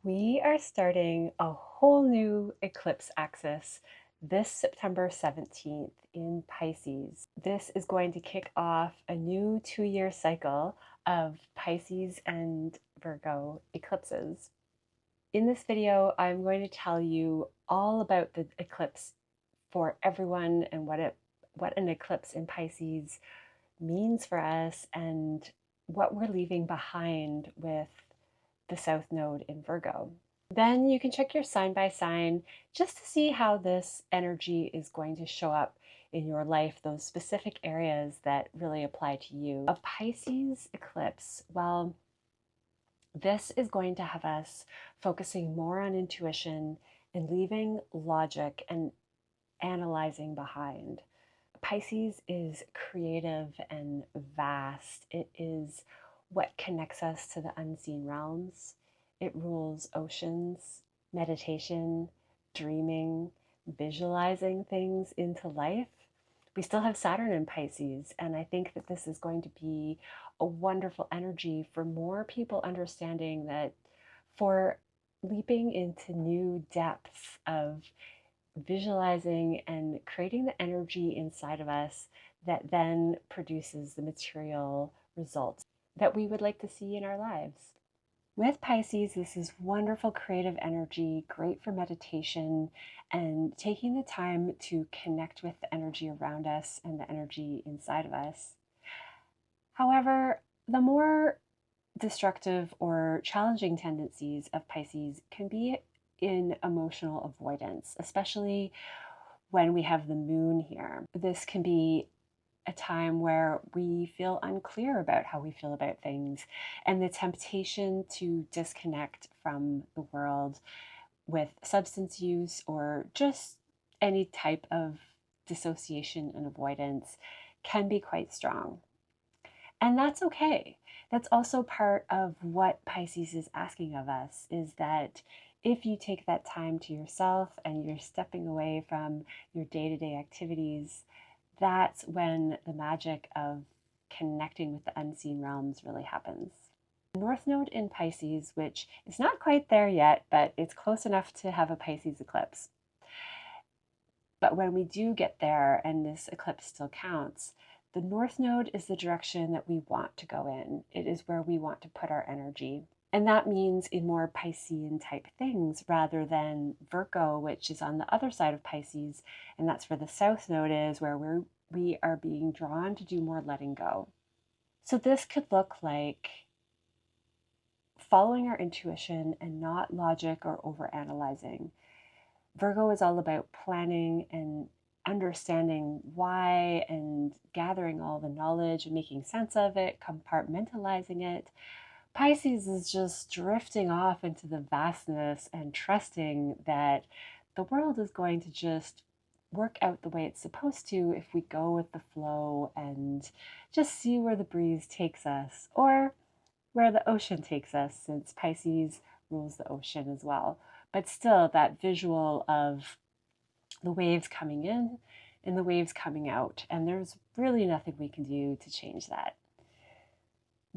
We are starting a whole new eclipse axis this September 17th in Pisces. This is going to kick off a new 2-year cycle of Pisces and Virgo eclipses. In this video, I'm going to tell you all about the eclipse for everyone and what an eclipse in Pisces means for us and what we're leaving behind with the South Node in Virgo. Then you can check your sign by sign just to see how this energy is going to show up in your life, those specific areas that really apply to you. A Pisces eclipse, well, this is going to have us focusing more on intuition and leaving logic and analyzing behind. Pisces is creative and vast. It is what connects us to the unseen realms. It rules oceans, meditation, dreaming, visualizing things into life. We still have Saturn in Pisces, and I think that this is going to be a wonderful energy for more people understanding that for leaping into new depths of visualizing and creating the energy inside of us that then produces the material results that we would like to see in our lives. With Pisces, this is wonderful creative energy, great for meditation and taking the time to connect with the energy around us and the energy inside of us. However, the more destructive or challenging tendencies of Pisces can be in emotional avoidance, especially when we have the moon here. This can be a time where we feel unclear about how we feel about things, and the temptation to disconnect from the world with substance use or just any type of dissociation and avoidance can be quite strong. And that's okay. That's also part of what Pisces is asking of us, is that if you take that time to yourself and you're stepping away from your day-to-day activities, that's when the magic of connecting with the unseen realms really happens. North Node in Pisces, which is not quite there yet, but it's close enough to have a Pisces eclipse. But when we do get there and this eclipse still counts, the North Node is the direction that we want to go in. It is where we want to put our energy. And that means in more Piscean type things rather than Virgo, which is on the other side of Pisces. And that's where the South Node is, where we are being drawn to do more letting go. So this could look like following our intuition and not logic or overanalyzing. Virgo is all about planning and understanding why and gathering all the knowledge and making sense of it, compartmentalizing it. Pisces is just drifting off into the vastness and trusting that the world is going to just work out the way it's supposed to if we go with the flow and just see where the breeze takes us or where the ocean takes us, since Pisces rules the ocean as well. But still, that visual of the waves coming in and the waves coming out, and there's really nothing we can do to change that.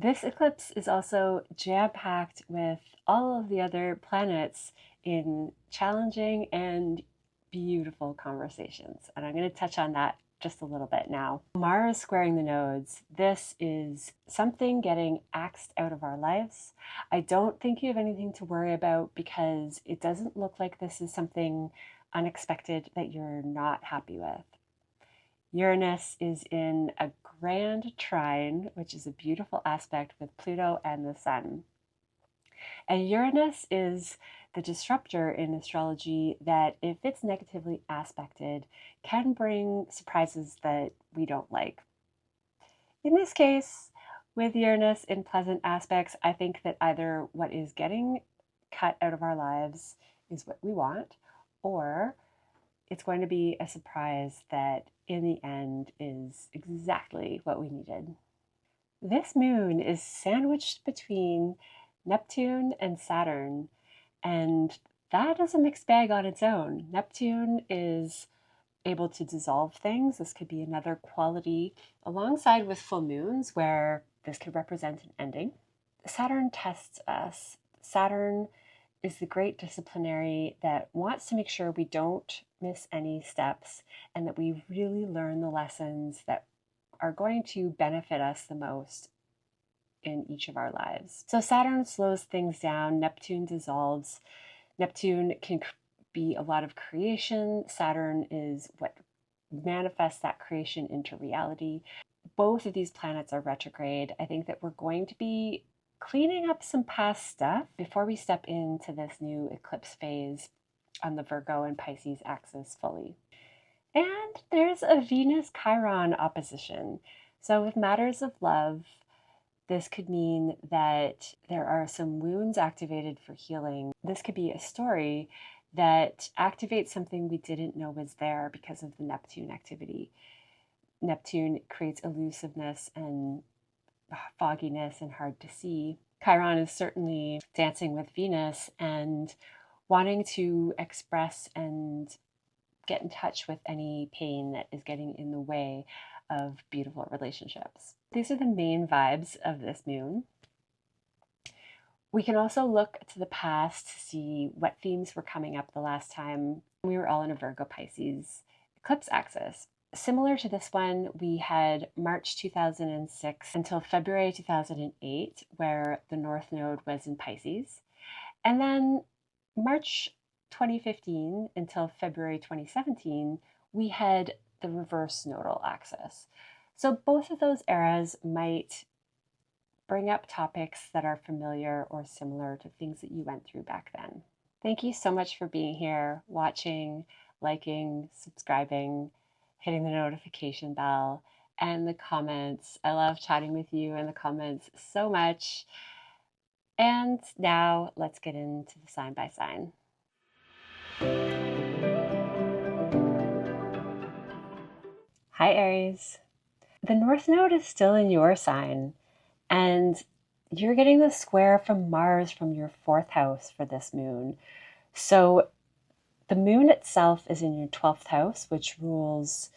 This eclipse is also jam-packed with all of the other planets in challenging and beautiful conversations, and I'm going to touch on that just a little bit now. Mars squaring the nodes. This is something getting axed out of our lives. I don't think you have anything to worry about because it doesn't look like this is something unexpected that you're not happy with. Uranus is in a grand trine, which is a beautiful aspect with Pluto and the Sun. And Uranus is the disruptor in astrology that, if it's negatively aspected, can bring surprises that we don't like. In this case, with Uranus in pleasant aspects, I think that either what is getting cut out of our lives is what we want, or it's going to be a surprise that in the end is exactly what we needed. This moon is sandwiched between Neptune and Saturn, and that is a mixed bag on its own. Neptune is able to dissolve things. This could be another quality alongside with full moons where this could represent an ending. Saturn tests us. Saturn is the great disciplinary that wants to make sure we don't miss any steps and that we really learn the lessons that are going to benefit us the most in each of our lives. So Saturn slows things down, Neptune dissolves. Neptune can be a lot of creation. Saturn is what manifests that creation into reality. Both of these planets are retrograde. I think that we're going to be cleaning up some past stuff before we step into this new eclipse phase on the Virgo and Pisces axis fully. And there's a Venus-Chiron opposition. So with matters of love, this could mean that there are some wounds activated for healing. This could be a story that activates something we didn't know was there because of the Neptune activity. Neptune creates elusiveness and fogginess and hard to see. Chiron is certainly dancing with Venus and wanting to express and get in touch with any pain that is getting in the way of beautiful relationships. These are the main vibes of this moon. We can also look to the past to see what themes were coming up the last time we were all in a Virgo Pisces eclipse axis. Similar to this one, we had March 2006 until February 2008, where the North Node was in Pisces. And then March 2015 until February 2017, we had the reverse nodal axis. So both of those eras might bring up topics that are familiar or similar to things that you went through back then. Thank you so much for being here, watching, liking, subscribing, hitting the notification bell, and the comments. I love chatting with you in the comments so much. And now let's get into the sign by sign. Hi, Aries. The North Node is still in your sign, and you're getting the square from Mars from your 4th house for this moon. So the moon itself is in your 12th house, which rules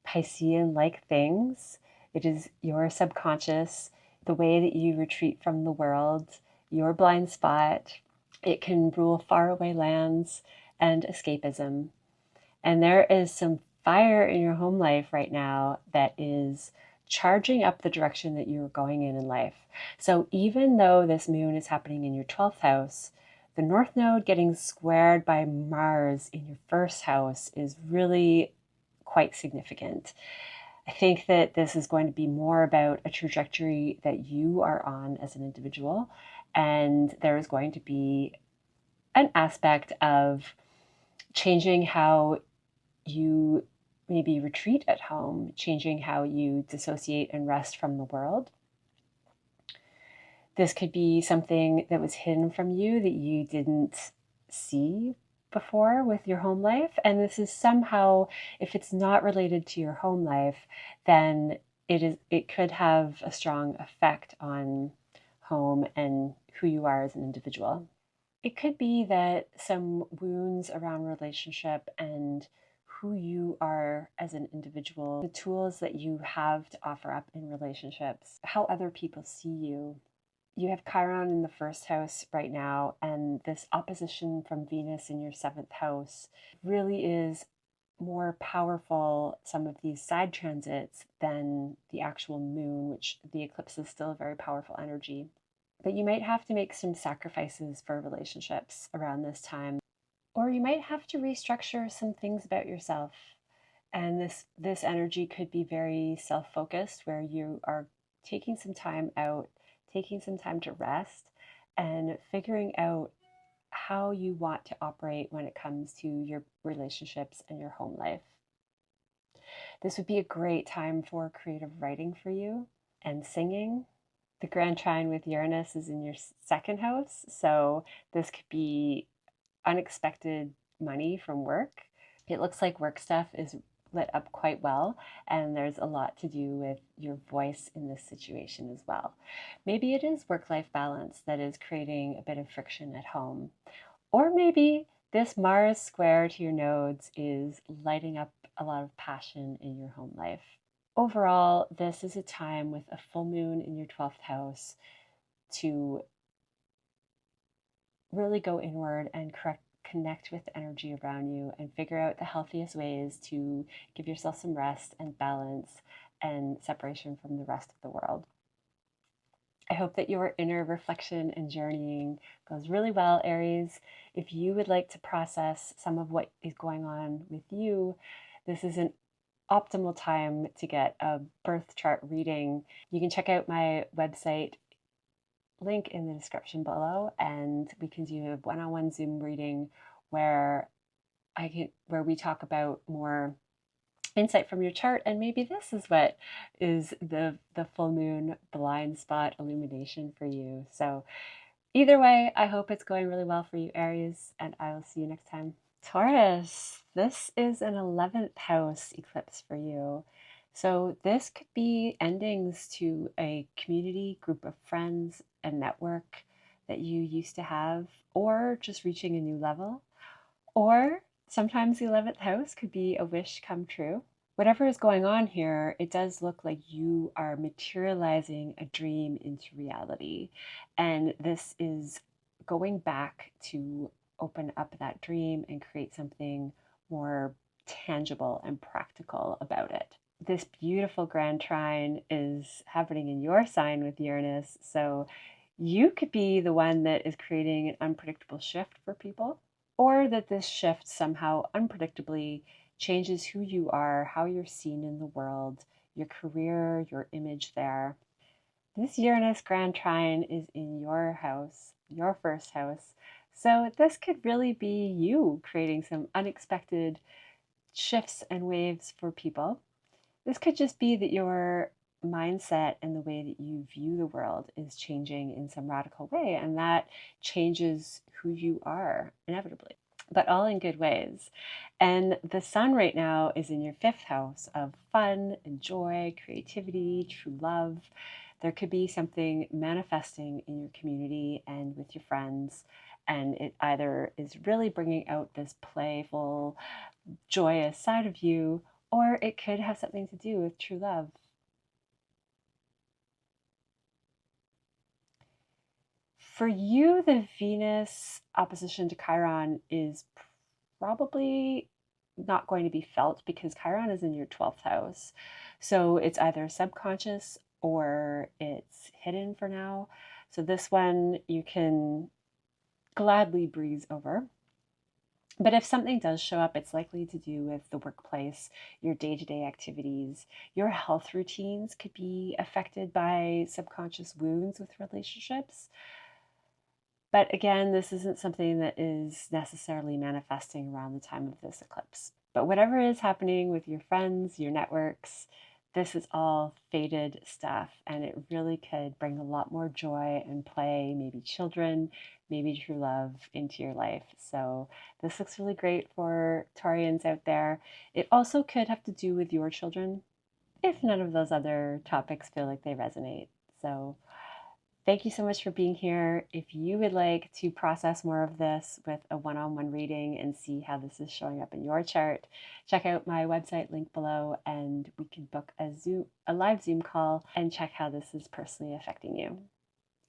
Piscean-like things. It is your subconscious, the way that you retreat from the world, your blind spot. It can rule faraway lands and escapism. And there is some fire in your home life right now that is charging up the direction that you're going in life. So even though this moon is happening in your 12th house, the North Node getting squared by Mars in your 1st house is really quite significant. I think that this is going to be more about a trajectory that you are on as an individual, and there is going to be an aspect of changing how you maybe retreat at home, changing how you dissociate and rest from the world. This could be something that was hidden from you that you didn't see before with your home life. And this is somehow, if it's not related to your home life, then it could have a strong effect on home and who you are as an individual. It could be that some wounds around relationship and who you are as an individual, the tools that you have to offer up in relationships, how other people see you. You have Chiron in the 1st house right now, and this opposition from Venus in your 7th house really is more powerful, some of these side transits, than the actual moon, which the eclipse is still a very powerful energy. But you might have to make some sacrifices for relationships around this time, or you might have to restructure some things about yourself. And this energy could be very self-focused, where you are taking some time out, taking some time to rest, and figuring out how you want to operate when it comes to your relationships and your home life. This would be a great time for creative writing for you and singing. The Grand Trine with Uranus is in your 2nd house, so this could be unexpected money from work. It looks like work stuff is lit up quite well, and there's a lot to do with your voice in this situation as well. Maybe it is work-life balance that is creating a bit of friction at home. Or maybe this Mars square to your nodes is lighting up a lot of passion in your home life. Overall, this is a time with a full moon in your 12th house to really go inward and connect with the energy around you and figure out the healthiest ways to give yourself some rest and balance and separation from the rest of the world. I hope that your inner reflection and journeying goes really well, Aries. If you would like to process some of what is going on with you, this is an optimal time to get a birth chart reading. You can check out my website, link in the description below, and we can do a one-on-one Zoom reading where we talk about more insight from your chart, and maybe this is what is the full moon blind spot illumination for you. So either way, I hope it's going really well for you, Aries, and I will see you next time. Taurus, this is an 11th house eclipse for you. So this could be endings to a community, group of friends, a network that you used to have, or just reaching a new level. Or sometimes the 11th house could be a wish come true. Whatever is going on here, it does look like you are materializing a dream into reality. And this is going back to open up that dream and create something more tangible and practical about it. This beautiful grand trine is happening in your sign with Uranus. So you could be the one that is creating an unpredictable shift for people, or that this shift somehow unpredictably changes who you are, how you're seen in the world, your career, your image there. This Uranus grand trine is in your house, your first house. So this could really be you creating some unexpected shifts and waves for people. This could just be that your mindset and the way that you view the world is changing in some radical way, and that changes who you are inevitably, but all in good ways. And the sun right now is in your 5th house of fun and joy, creativity, true love. There could be something manifesting in your community and with your friends, and it either is really bringing out this playful, joyous side of you, or it could have something to do with true love. For you, the Venus opposition to Chiron is probably not going to be felt because Chiron is in your 12th house. So it's either subconscious or it's hidden for now. So this one you can gladly breeze over. But if something does show up, it's likely to do with the workplace, your day-to-day activities. Your health routines could be affected by subconscious wounds with relationships. But again, this isn't something that is necessarily manifesting around the time of this eclipse. But whatever is happening with your friends, your networks, this is all fated stuff, and it really could bring a lot more joy and play, maybe children, maybe true love into your life. So this looks really great for Taurians out there. It also could have to do with your children, if none of those other topics feel like they resonate. So thank you so much for being here. If you would like to process more of this with a one-on-one reading and see how this is showing up in your chart, check out my website, link below, and we can book a live Zoom call and check how this is personally affecting you.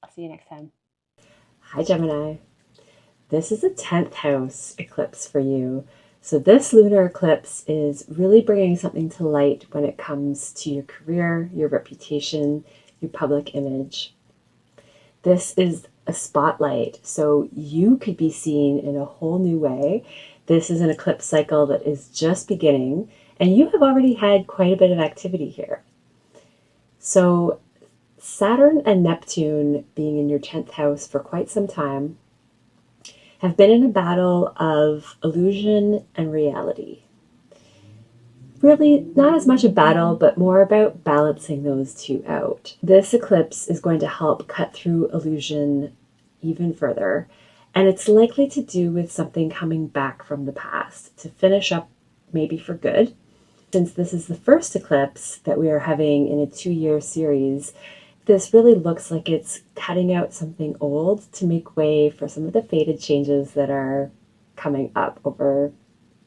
I'll see you next time. Hi, Gemini. This is a 10th house eclipse for you. So this lunar eclipse is really bringing something to light when it comes to your career, your reputation, your public image. This is a spotlight, so you could be seen in a whole new way. This is an eclipse cycle that is just beginning, and you have already had quite a bit of activity here. So Saturn and Neptune, being in your 10th house for quite some time, have been in a battle of illusion and reality. Really not as much a battle, but more about balancing those two out. This eclipse is going to help cut through illusion even further, and it's likely to do with something coming back from the past to finish up maybe for good. Since this is the first eclipse that we are having in a 2-year series, this really looks like it's cutting out something old to make way for some of the fated changes that are coming up over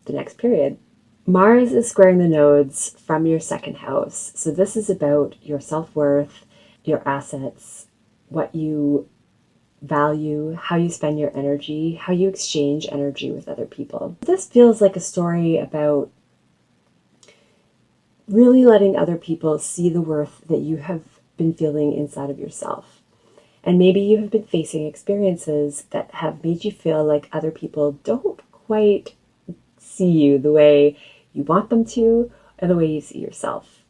the next period. Mars is squaring the nodes from your 2nd house. So this is about your self-worth, your assets, what you value, how you spend your energy, how you exchange energy with other people. This feels like a story about really letting other people see the worth that you have been feeling inside of yourself. And maybe you have been facing experiences that have made you feel like other people don't quite see you the way you want them to, or the way you see yourself.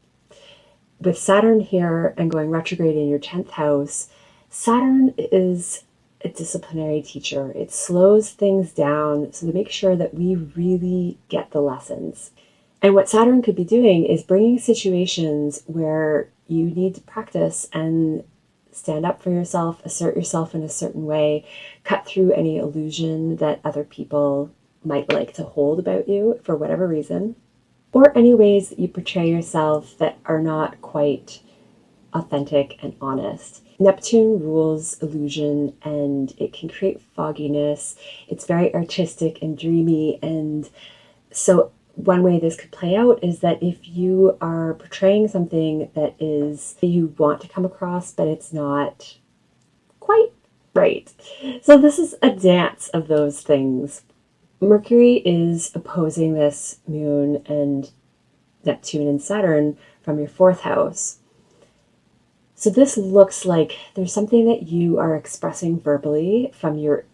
With Saturn here and going retrograde in your 10th house, Saturn is a disciplinary teacher. It slows things down so to make sure that we really get the lessons. And what Saturn could be doing is bringing situations where you need to practice and stand up for yourself, assert yourself in a certain way, cut through any illusion that other people might like to hold about you for whatever reason, or any ways that you portray yourself that are not quite authentic and honest. Neptune rules illusion and it can create fogginess. It's very artistic and dreamy, and so one way this could play out is that if you are portraying something that is you want to come across, but it's not quite right. So this is a dance of those things. Mercury is opposing this moon and Neptune and Saturn from your 4th house. So this looks like there's something that you are expressing verbally from your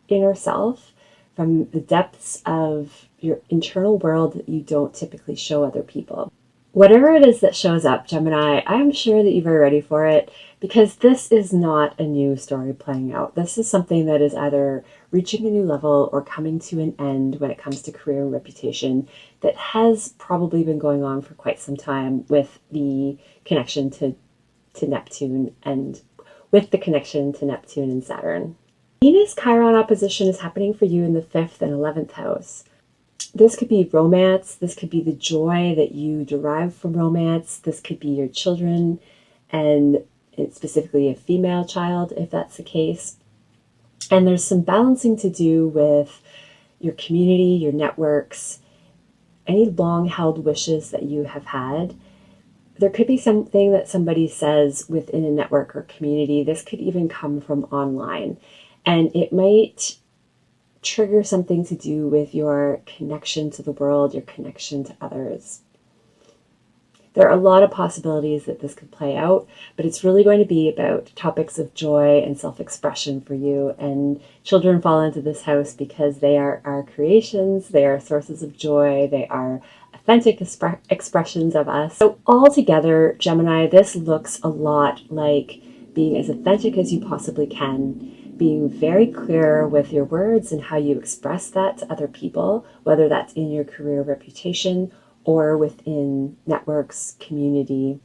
inner self, from the depths of your internal world that you don't typically show other people. Whatever it is that shows up, Gemini, I'm sure that you're very ready for it, because this is not a new story playing out. This is something that is either reaching a new level or coming to an end when it comes to career and reputation that has probably been going on for quite some time with the connection to Neptune and with the connection to Neptune and Saturn. Venus Chiron opposition is happening for you in the 5th and 11th house. This could be romance. This could be the joy that you derive from romance. This could be your children, and it's specifically a female child if that's the case. And there's some balancing to do with your community, your networks, any long-held wishes that you have had. There could be something that somebody says within a network or community. This could even come from online. And it might trigger something to do with your connection to the world, your connection to others. There are a lot of possibilities that this could play out, but it's really going to be about topics of joy and self-expression for you. And children fall into this house because they are our creations, they are sources of joy, they are authentic expressions of us. So altogether, Gemini, this looks a lot like being as authentic as you possibly can, being very clear with your words and how you express that to other people, whether that's in your career reputation or within networks, community.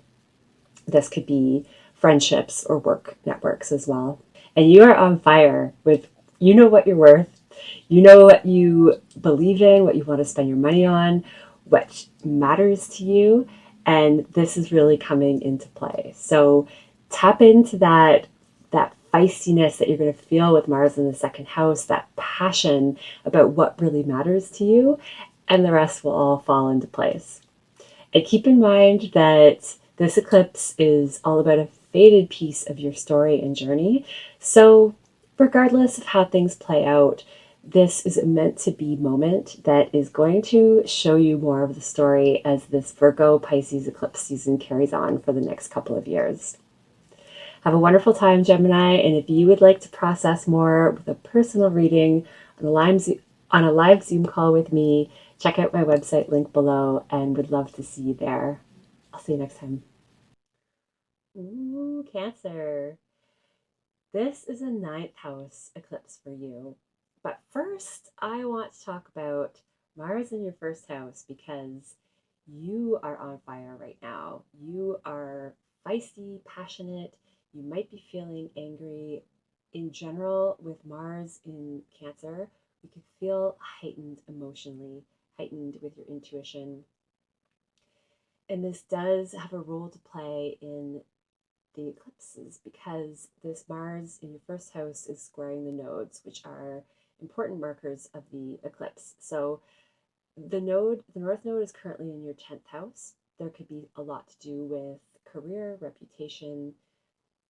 This could be friendships or work networks as well. And you are on fire with, you know what you're worth, you know what you believe in, what you want to spend your money on, what matters to you, and this is really coming into play. So tap into that feistiness that you're going to feel with Mars in the 2nd house, that passion about what really matters to you, and the rest will all fall into place. And keep in mind that this eclipse is all about a fated piece of your story and journey. So regardless of how things play out, this is a meant to be moment that is going to show you more of the story as this Virgo Pisces eclipse season carries on for the next couple of years. Have a wonderful time, Gemini, and if you would like to process more with a personal reading on a live Zoom call with me, check out my website link below and would love to see you there. I'll see you next time. Ooh, Cancer. This is a 9th house eclipse for you. But first, I want to talk about Mars in your 1st house because you are on fire right now. You are feisty, passionate. You might be feeling angry. In general, with Mars in Cancer, you can feel heightened emotionally, heightened with your intuition. And this does have a role to play in the eclipses because this Mars in your 1st house is squaring the nodes, which are important markers of the eclipse. So the North Node is currently in your 10th house. There could be a lot to do with career, reputation,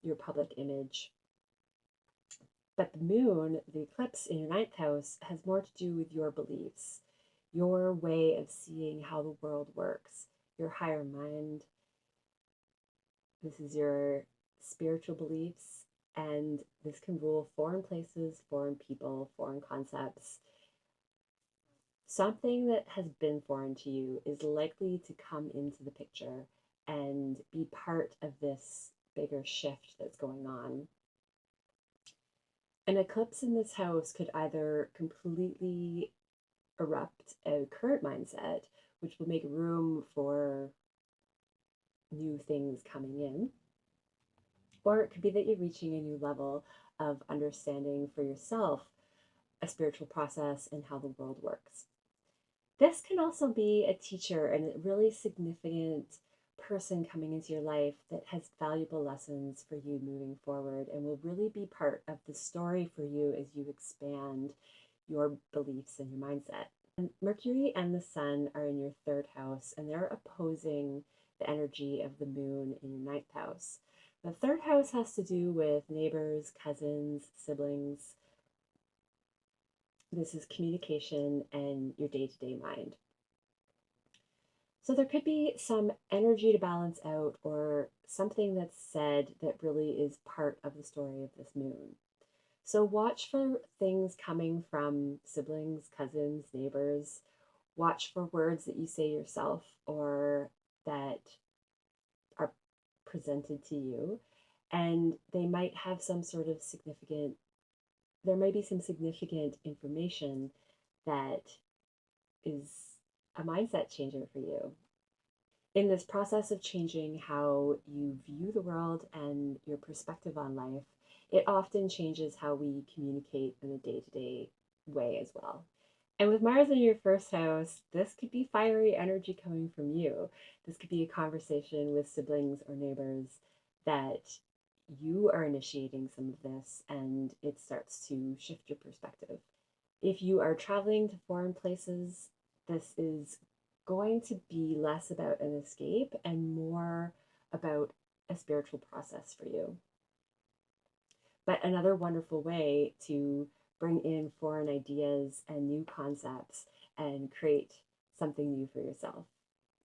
your public image. But the moon, the eclipse in your ninth house, has more to do with your beliefs, your way of seeing how the world works, your higher mind. This is your spiritual beliefs, and this can rule foreign places, foreign people, foreign concepts. Something that has been foreign to you is likely to come into the picture and be part of this bigger shift that's going on. An eclipse in this house could either completely erupt a current mindset, which will make room for new things coming in, or it could be that you're reaching a new level of understanding for yourself a spiritual process and how the world works. This can also be a teacher and a really significant person coming into your life that has valuable lessons for you moving forward and will really be part of the story for you as you expand your beliefs and your mindset. And Mercury and the Sun are in your third house, and they're opposing the energy of the moon in your ninth house. The third house has to do with neighbors, cousins, siblings. This is communication and your day-to-day mind. So there could be some energy to balance out or something that's said that really is part of the story of this moon. So watch for things coming from siblings, cousins, neighbors. Watch for words that you say yourself or that are presented to you. And they might have some sort of there may be some significant information that is a mindset changer for you. In this process of changing how you view the world and your perspective on life, it often changes how we communicate in a day-to-day way as well. And with Mars in your first house, this could be fiery energy coming from you. This could be a conversation with siblings or neighbors that you are initiating some of this and it starts to shift your perspective. If you are traveling to foreign places, this is going to be less about an escape and more about a spiritual process for you. But another wonderful way to bring in foreign ideas and new concepts and create something new for yourself.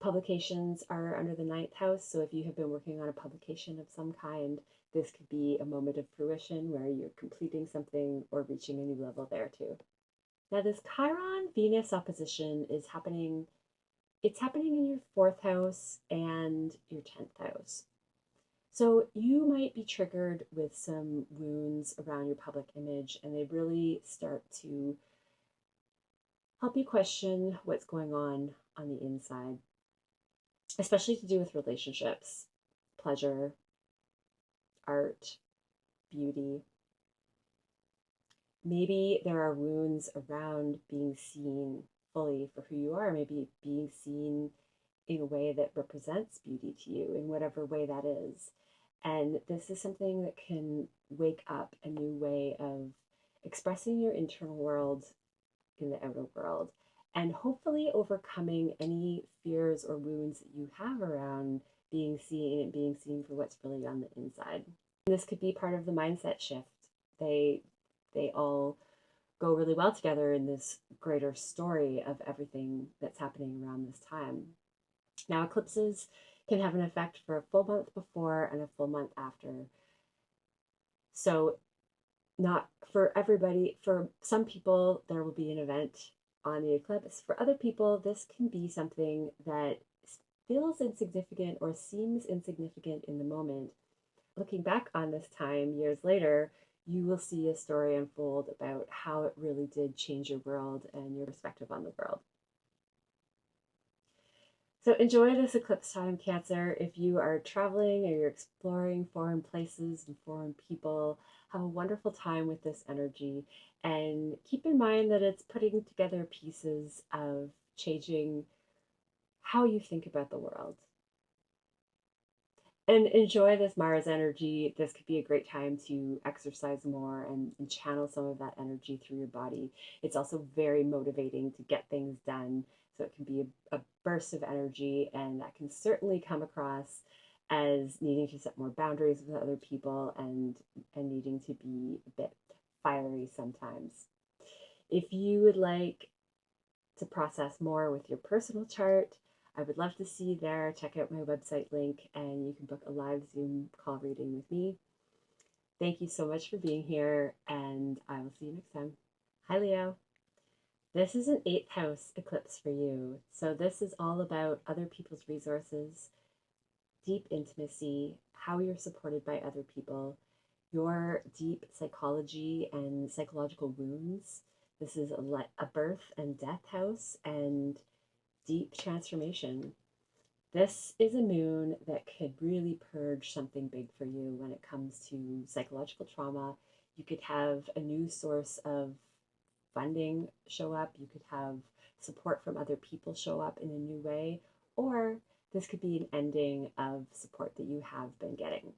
Publications are under the ninth house, so if you have been working on a publication of some kind, this could be a moment of fruition where you're completing something or reaching a new level there too. Now this Chiron-Venus opposition is happening, it's happening in your fourth house and your 10th house. So you might be triggered with some wounds around your public image, and they really start to help you question what's going on the inside, especially to do with relationships, pleasure, art, beauty. Maybe there are wounds around being seen fully for who you are, maybe being seen in a way that represents beauty to you, in whatever way that is. And this is something that can wake up a new way of expressing your internal world in the outer world, and hopefully overcoming any fears or wounds that you have around being seen and being seen for what's really on the inside. And this could be part of the mindset shift. They all go really well together in this greater story of everything that's happening around this time. Now, eclipses can have an effect for a full month before and a full month after. So not for everybody. For some people, there will be an event on the eclipse. For other people, this can be something that feels insignificant or seems insignificant in the moment. Looking back on this time years later, you will see a story unfold about how it really did change your world and your perspective on the world. So enjoy this eclipse time, Cancer. If you are traveling or you're exploring foreign places and foreign people, have a wonderful time with this energy. And keep in mind that it's putting together pieces of changing how you think about the world. And enjoy this Mars energy. This could be a great time to exercise more and channel some of that energy through your body. It's also very motivating to get things done. So it can be a burst of energy, and that can certainly come across as needing to set more boundaries with other people and needing to be a bit fiery sometimes. If you would like to process more with your personal chart, I would love to see you there. Check out my website link and you can book a live Zoom call reading with me. Thank you so much for being here, and I will see you next time. Hi, Leo. This is an 8th house eclipse for you. So this is all about other people's resources, deep intimacy, how you're supported by other people, your deep psychology and psychological wounds. This is a birth and death house and deep transformation. This is a moon that could really purge something big for you when it comes to psychological trauma. You could have a new source of funding show up. You could have support from other people show up in a new way, or this could be an ending of support that you have been getting.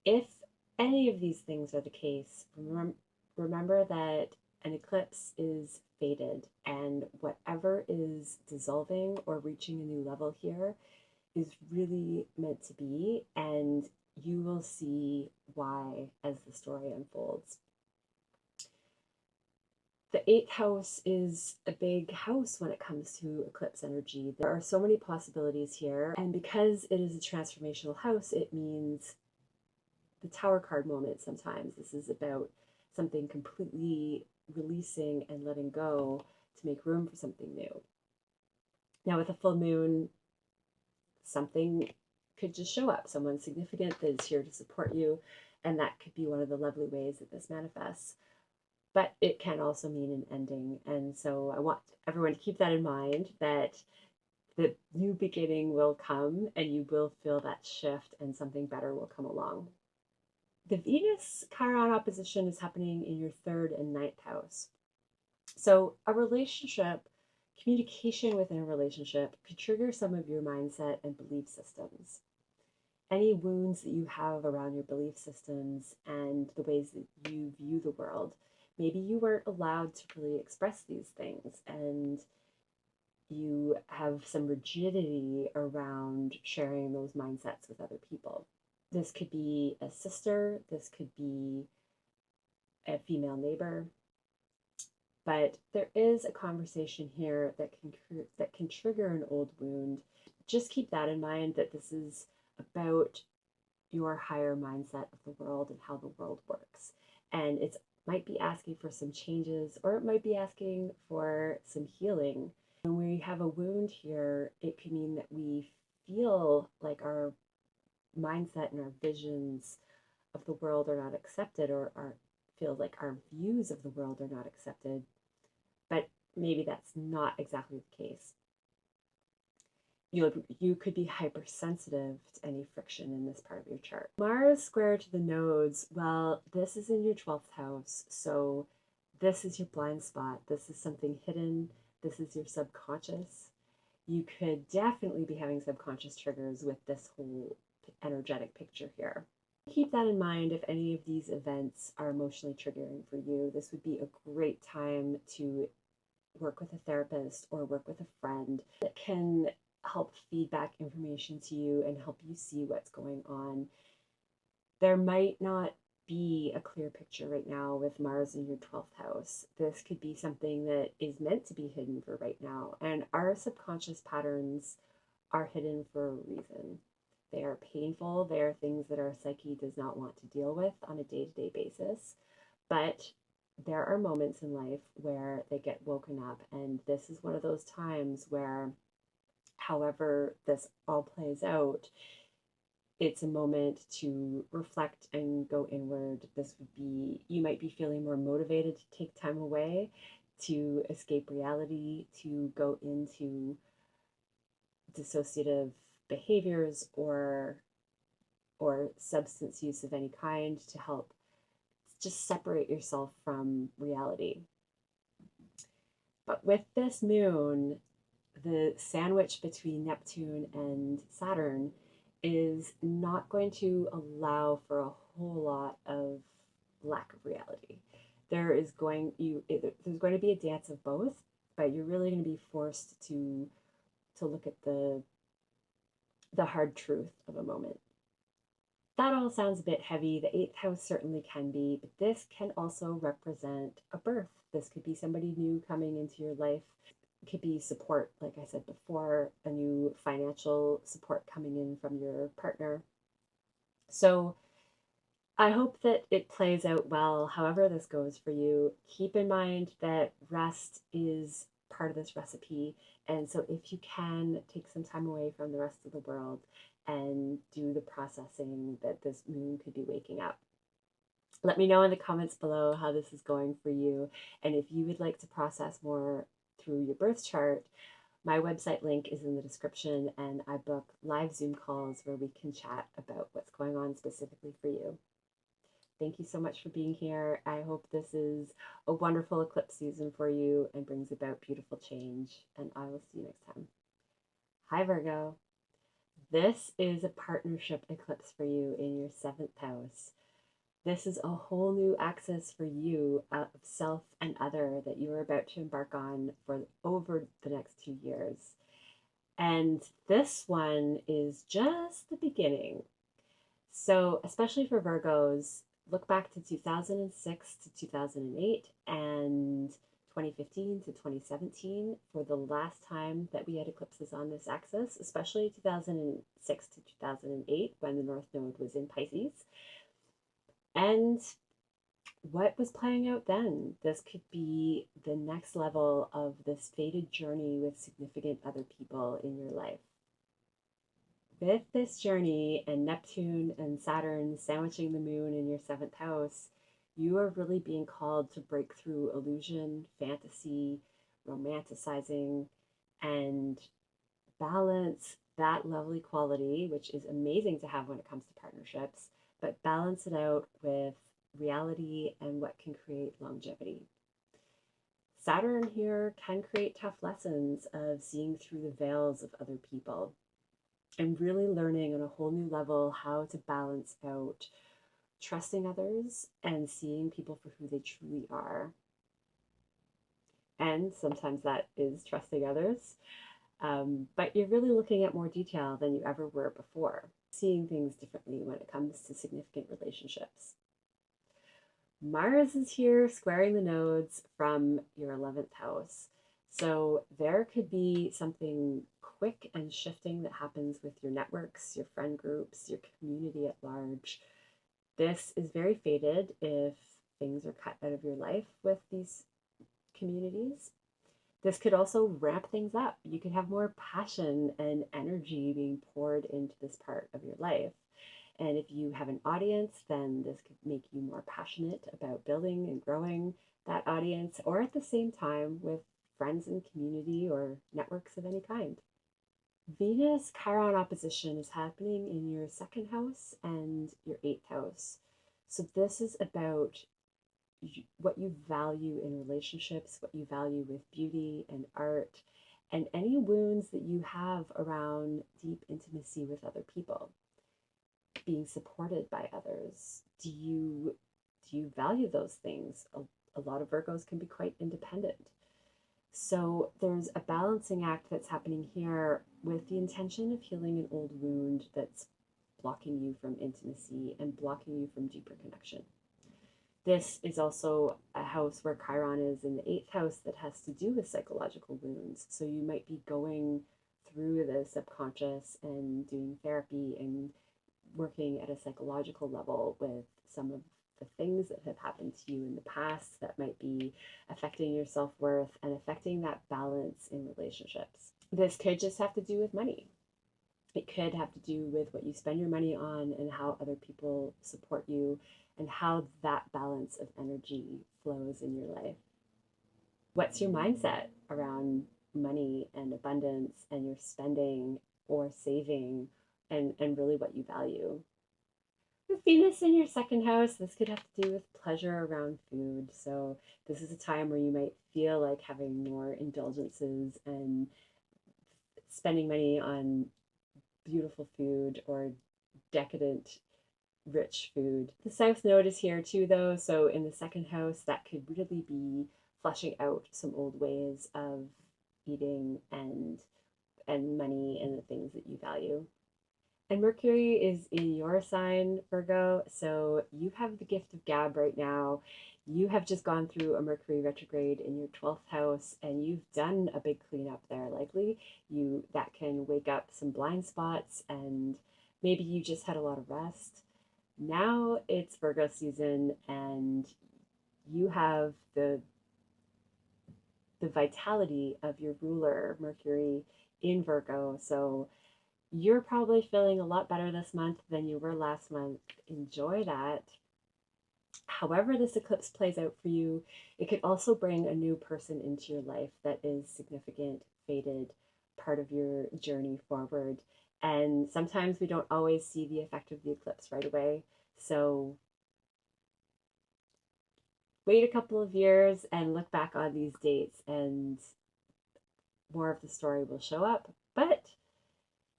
If any of these things are the case, remember that an eclipse is fated, and whatever is dissolving or reaching a new level here is really meant to be, and you will see why as the story unfolds. The 8th house is a big house when it comes to eclipse energy. There are so many possibilities here, and because it is a transformational house, it means the Tower card moment sometimes. This is about something completely releasing and letting go to make room for something new. Now, with a full moon, something could just show up, someone significant that is here to support you, and that could be one of the lovely ways that this manifests. But it can also mean an ending, and so I want everyone to keep that in mind, that the new beginning will come and you will feel that shift and something better will come along. The Venus Chiron opposition is happening in your 3rd and 9th house. So a relationship, communication within a relationship could trigger some of your mindset and belief systems. Any wounds that you have around your belief systems and the ways that you view the world, maybe you weren't allowed to really express these things, and you have some rigidity around sharing those mindsets with other people. This could be a sister, this could be a female neighbor, but there is a conversation here that can trigger an old wound. Just keep that in mind, that this is about your higher mindset of the world and how the world works. And it might be asking for some changes, or it might be asking for some healing. When we have a wound here, it could mean that we feel like our mindset and our visions of the world are not accepted, or feel like our views of the world are not accepted, but maybe that's not exactly the case. You could be hypersensitive to any friction in this part of your chart. Mars square to the nodes, well, this is in your 12th house, so this is your blind spot. This is something hidden. This is your subconscious. You could definitely be having subconscious triggers with this whole energetic picture here. Keep that in mind if any of these events are emotionally triggering for you. This would be a great time to work with a therapist or work with a friend that can help feed back information to you and help you see what's going on. There might not be a clear picture right now with Mars in your 12th house. This could be something that is meant to be hidden for right now, and our subconscious patterns are hidden for a reason. They are painful. They are things that our psyche does not want to deal with on a day-to-day basis, but there are moments in life where they get woken up, and this is one of those times where, however this all plays out, it's a moment to reflect and go inward. This would be, you might be feeling more motivated to take time away, to escape reality, to go into dissociative behaviors or substance use of any kind to help just separate yourself from reality. But with this moon, the sandwich between Neptune and Saturn is not going to allow for a whole lot of lack of reality. There's going to be a dance of both, but you're really going to be forced to look at the hard truth of a moment. That all sounds a bit heavy. The eighth house certainly can be, but this can also represent a birth. This could be somebody new coming into your life. It could be support, like I said before, a new financial support coming in from your partner. So I hope that it plays out well, however this goes for you. Keep in mind that rest is part of this recipe. And so if you can, take some time away from the rest of the world and do the processing that this moon could be waking up. Let me know in the comments below how this is going for you. And if you would like to process more through your birth chart, my website link is in the description, and I book live Zoom calls where we can chat about what's going on specifically for you. Thank you so much for being here. I hope this is a wonderful eclipse season for you and brings about beautiful change. And I will see you next time. Hi, Virgo. This is a partnership eclipse for you in your 7th house. This is a whole new axis for you of self and other that you are about to embark on for over the next 2 years. And this one is just the beginning. So especially for Virgos, look back to 2006 to 2008 and 2015 to 2017 for the last time that we had eclipses on this axis, especially 2006 to 2008 when the North Node was in Pisces. And what was playing out then? This could be the next level of this fated journey with significant other people in your life. With this journey and Neptune and Saturn sandwiching the moon in your 7th house, you are really being called to break through illusion, fantasy, romanticizing, and balance that lovely quality, which is amazing to have when it comes to partnerships, but balance it out with reality and what can create longevity. Saturn here can create tough lessons of seeing through the veils of other people and really learning on a whole new level how to balance out trusting others and seeing people for who they truly are. And sometimes that is trusting others, but you're really looking at more detail than you ever were before, seeing things differently when it comes to significant relationships. Mars is here squaring the nodes from your 11th house. So there could be something quick and shifting that happens with your networks, your friend groups, your community at large. This is very fated if things are cut out of your life with these communities. This could also ramp things up. You could have more passion and energy being poured into this part of your life. And if you have an audience, then this could make you more passionate about building and growing that audience, or at the same time with friends and community or networks of any kind. Venus Chiron opposition is happening in your 2nd house and your 8th house. So this is about what you value in relationships, what you value with beauty and art, and any wounds that you have around deep intimacy with other people, being supported by others. Do you value those things? A lot of Virgos can be quite independent. So there's a balancing act that's happening here with the intention of healing an old wound that's blocking you from intimacy and blocking you from deeper connection. This is also a house where Chiron is in the 8th house that has to do with psychological wounds. So you might be going through the subconscious and doing therapy and working at a psychological level with some of the things that have happened to you in the past that might be affecting your self-worth and affecting that balance in relationships. This could just have to do with money. It could have to do with what you spend your money on and how other people support you and how that balance of energy flows in your life. What's your mindset around money and abundance and your spending or saving and really what you value? With Venus in your 2nd house, this could have to do with pleasure around food. So this is a time where you might feel like having more indulgences and spending money on beautiful food or decadent, rich food. The South Node is here too, though. So in the 2nd house, that could really be flushing out some old ways of eating and money and the things that you value. And Mercury is in your sign, Virgo, so you have the gift of gab right now. You have just gone through a Mercury retrograde in your 12th house, and you've done a big cleanup there. Likely, you that can wake up some blind spots, and maybe you just had a lot of rest. Now it's Virgo season, and you have the vitality of your ruler, Mercury, in Virgo. So you're probably feeling a lot better this month than you were last month. Enjoy that. However, this eclipse plays out for you, it could also bring a new person into your life that is significant, fated, part of your journey forward. And sometimes we don't always see the effect of the eclipse right away. So wait a couple of years and look back on these dates, and more of the story will show up. But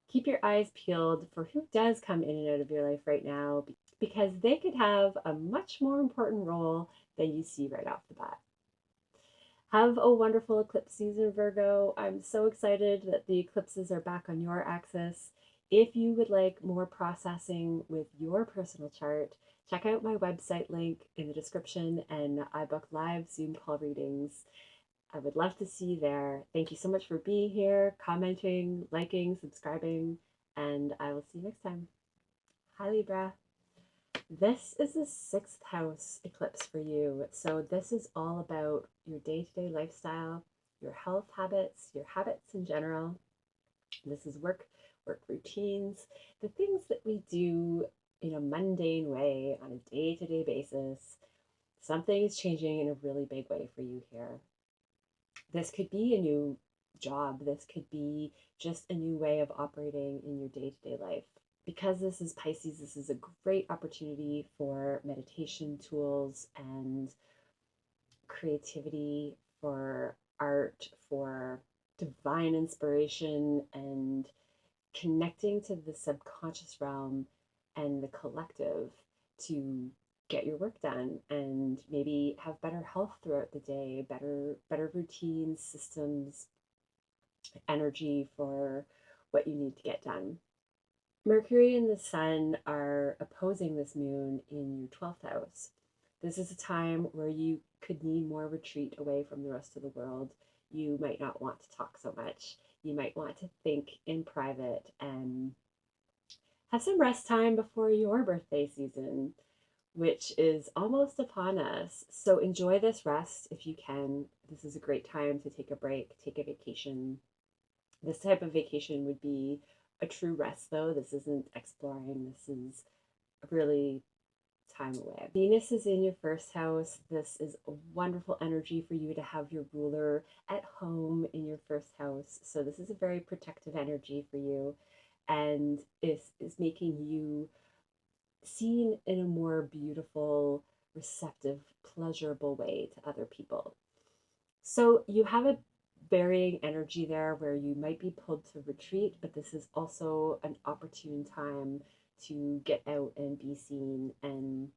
keep your eyes peeled for who does come in and out of your life right now, because they could have a much more important role than you see right off the bat. Have a wonderful eclipse season, Virgo. I'm so excited that the eclipses are back on your axis. If you would like more processing with your personal chart, check out my website link in the description, and I book live Zoom call readings. I would love to see you there. Thank you so much for being here, commenting, liking, subscribing, and I will see you next time. Hi, Libra. This is the 6th house eclipse for you. So this is all about your day-to-day lifestyle, your health habits, your habits in general. This is work routines, the things that we do in a mundane way on a day-to-day basis. Something is changing in a really big way for you here. This could be a new job. This could be just a new way of operating in your day-to-day life. Because this is Pisces, this is a great opportunity for meditation tools and creativity, for art, for divine inspiration, and connecting to the subconscious realm and the collective to get your work done and maybe have better health throughout the day, better routines, systems, energy for what you need to get done. Mercury and the Sun are opposing this moon in your 12th house. This is a time where you could need more retreat away from the rest of the world. You might not want to talk so much. You might want to think in private and have some rest time before your birthday season, which is almost upon us. So enjoy this rest if you can. This is a great time to take a break, take a vacation. This type of vacation would be a true rest, though. This isn't exploring. This is really time away. Venus is in your 1st house. This is a wonderful energy for you to have your ruler at home in your 1st house. So this is a very protective energy for you, and is making you seen in a more beautiful, receptive, pleasurable way to other people. So you have a varying energy there where you might be pulled to retreat, but this is also an opportune time to get out and be seen and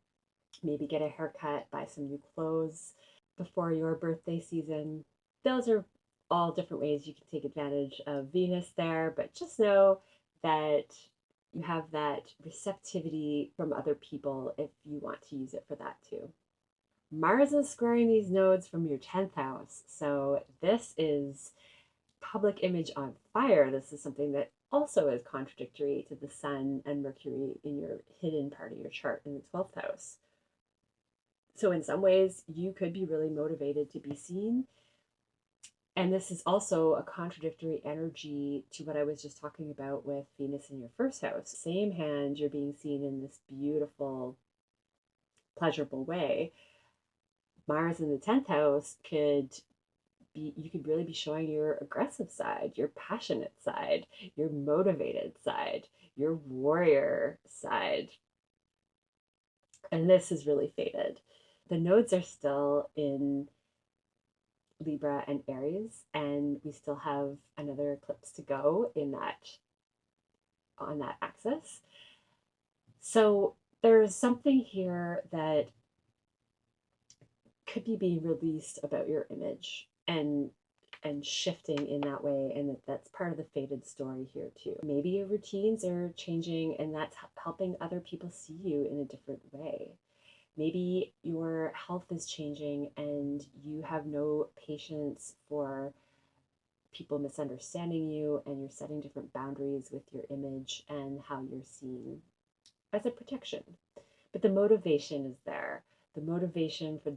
maybe get a haircut, buy some new clothes before your birthday season. Those are all different ways you can take advantage of Venus there, but just know that you have that receptivity from other people if you want to use it for that too. Mars is squaring these nodes from your 10th house. So this is public image on fire. This is something that also is contradictory to the Sun and Mercury in your hidden part of your chart in the 12th house. So in some ways, you could be really motivated to be seen. And this is also a contradictory energy to what I was just talking about with Venus in your 1st house. Same hand, you're being seen in this beautiful, pleasurable way. Mars in the 10th house could be, you could really be showing your aggressive side, your passionate side, your motivated side, your warrior side. And this is really fated. The nodes are still in Libra and Aries, and we still have another eclipse to go in that on that axis. So there's something here that could be being released about your image, and and shifting in that way, and that's part of the fated story here too. Maybe your routines are changing, and that's helping other people see you in a different way. Maybe your health is changing and you have no patience for people misunderstanding you, and you're setting different boundaries with your image and how you're seen as a protection. But the motivation is there. The motivation for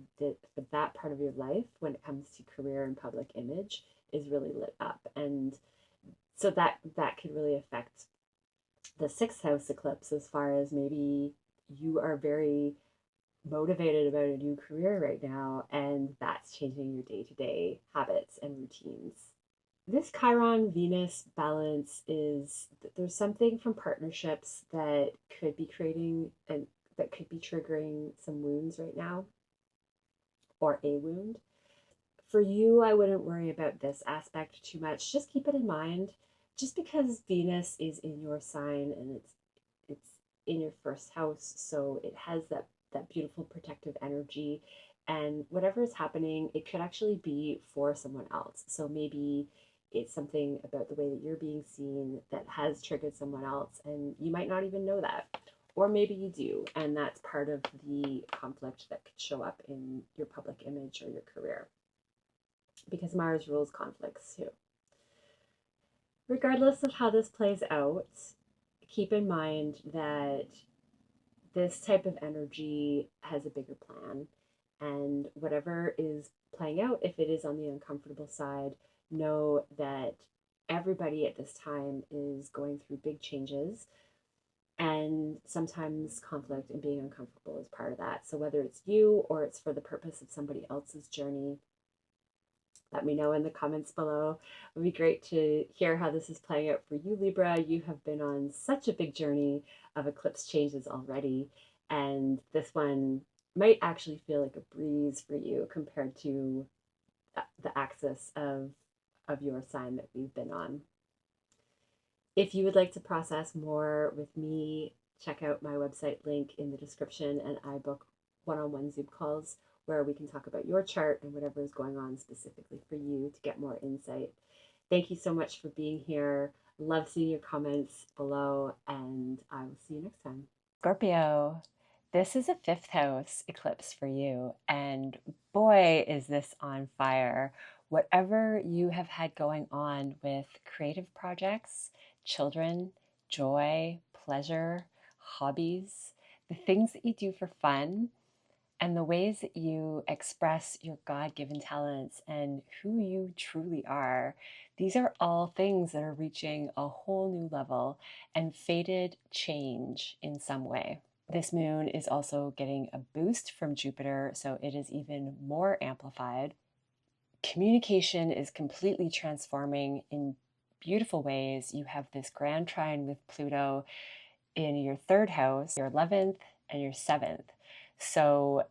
that part of your life when it comes to career and public image is really lit up. And so that could really affect the sixth house eclipse, as far as maybe you are very motivated about a new career right now, and that's changing your day-to-day habits and routines. This Chiron Venus balance is, there's something from partnerships that could be creating and that could be triggering some wounds right now, or a wound. For you, I wouldn't worry about this aspect too much. Just keep it in mind. Just because Venus is in your sign and it's in your first house, so it has that beautiful protective energy, and whatever is happening, it could actually be for someone else. So maybe it's something about the way that you're being seen that has triggered someone else, and you might not even know that. Or maybe you do, and that's part of the conflict that could show up in your public image or your career, because Mars rules conflicts too. Regardless of how this plays out, keep in mind that this type of energy has a bigger plan, and whatever is playing out, if it is on the uncomfortable side, know that everybody at this time is going through big changes, and sometimes conflict and being uncomfortable is part of that. So whether it's you or it's for the purpose of somebody else's journey, let me know in the comments below. It would be great to hear how this is playing out for you, Libra. You have been on such a big journey of eclipse changes already, and this one might actually feel like a breeze for you compared to the axis of your sign that we've been on. If you would like to process more with me, check out my website link in the description, and I book one-on-one Zoom calls where we can talk about your chart and whatever is going on specifically for you to get more insight. Thank you so much for being here. Love seeing your comments below, and I will see you next time. Scorpio, this is a fifth house eclipse for you, and boy, is this on fire. Whatever you have had going on with creative projects, children, joy, pleasure, hobbies, the things that you do for fun, and the ways that you express your God-given talents and who you truly are, these are all things that are reaching a whole new level and fated change in some way. This moon is also getting a boost from Jupiter, so it is even more amplified. Communication is completely transforming in beautiful ways. You have this grand trine with Pluto in your third house, your 11th, and your 7th. So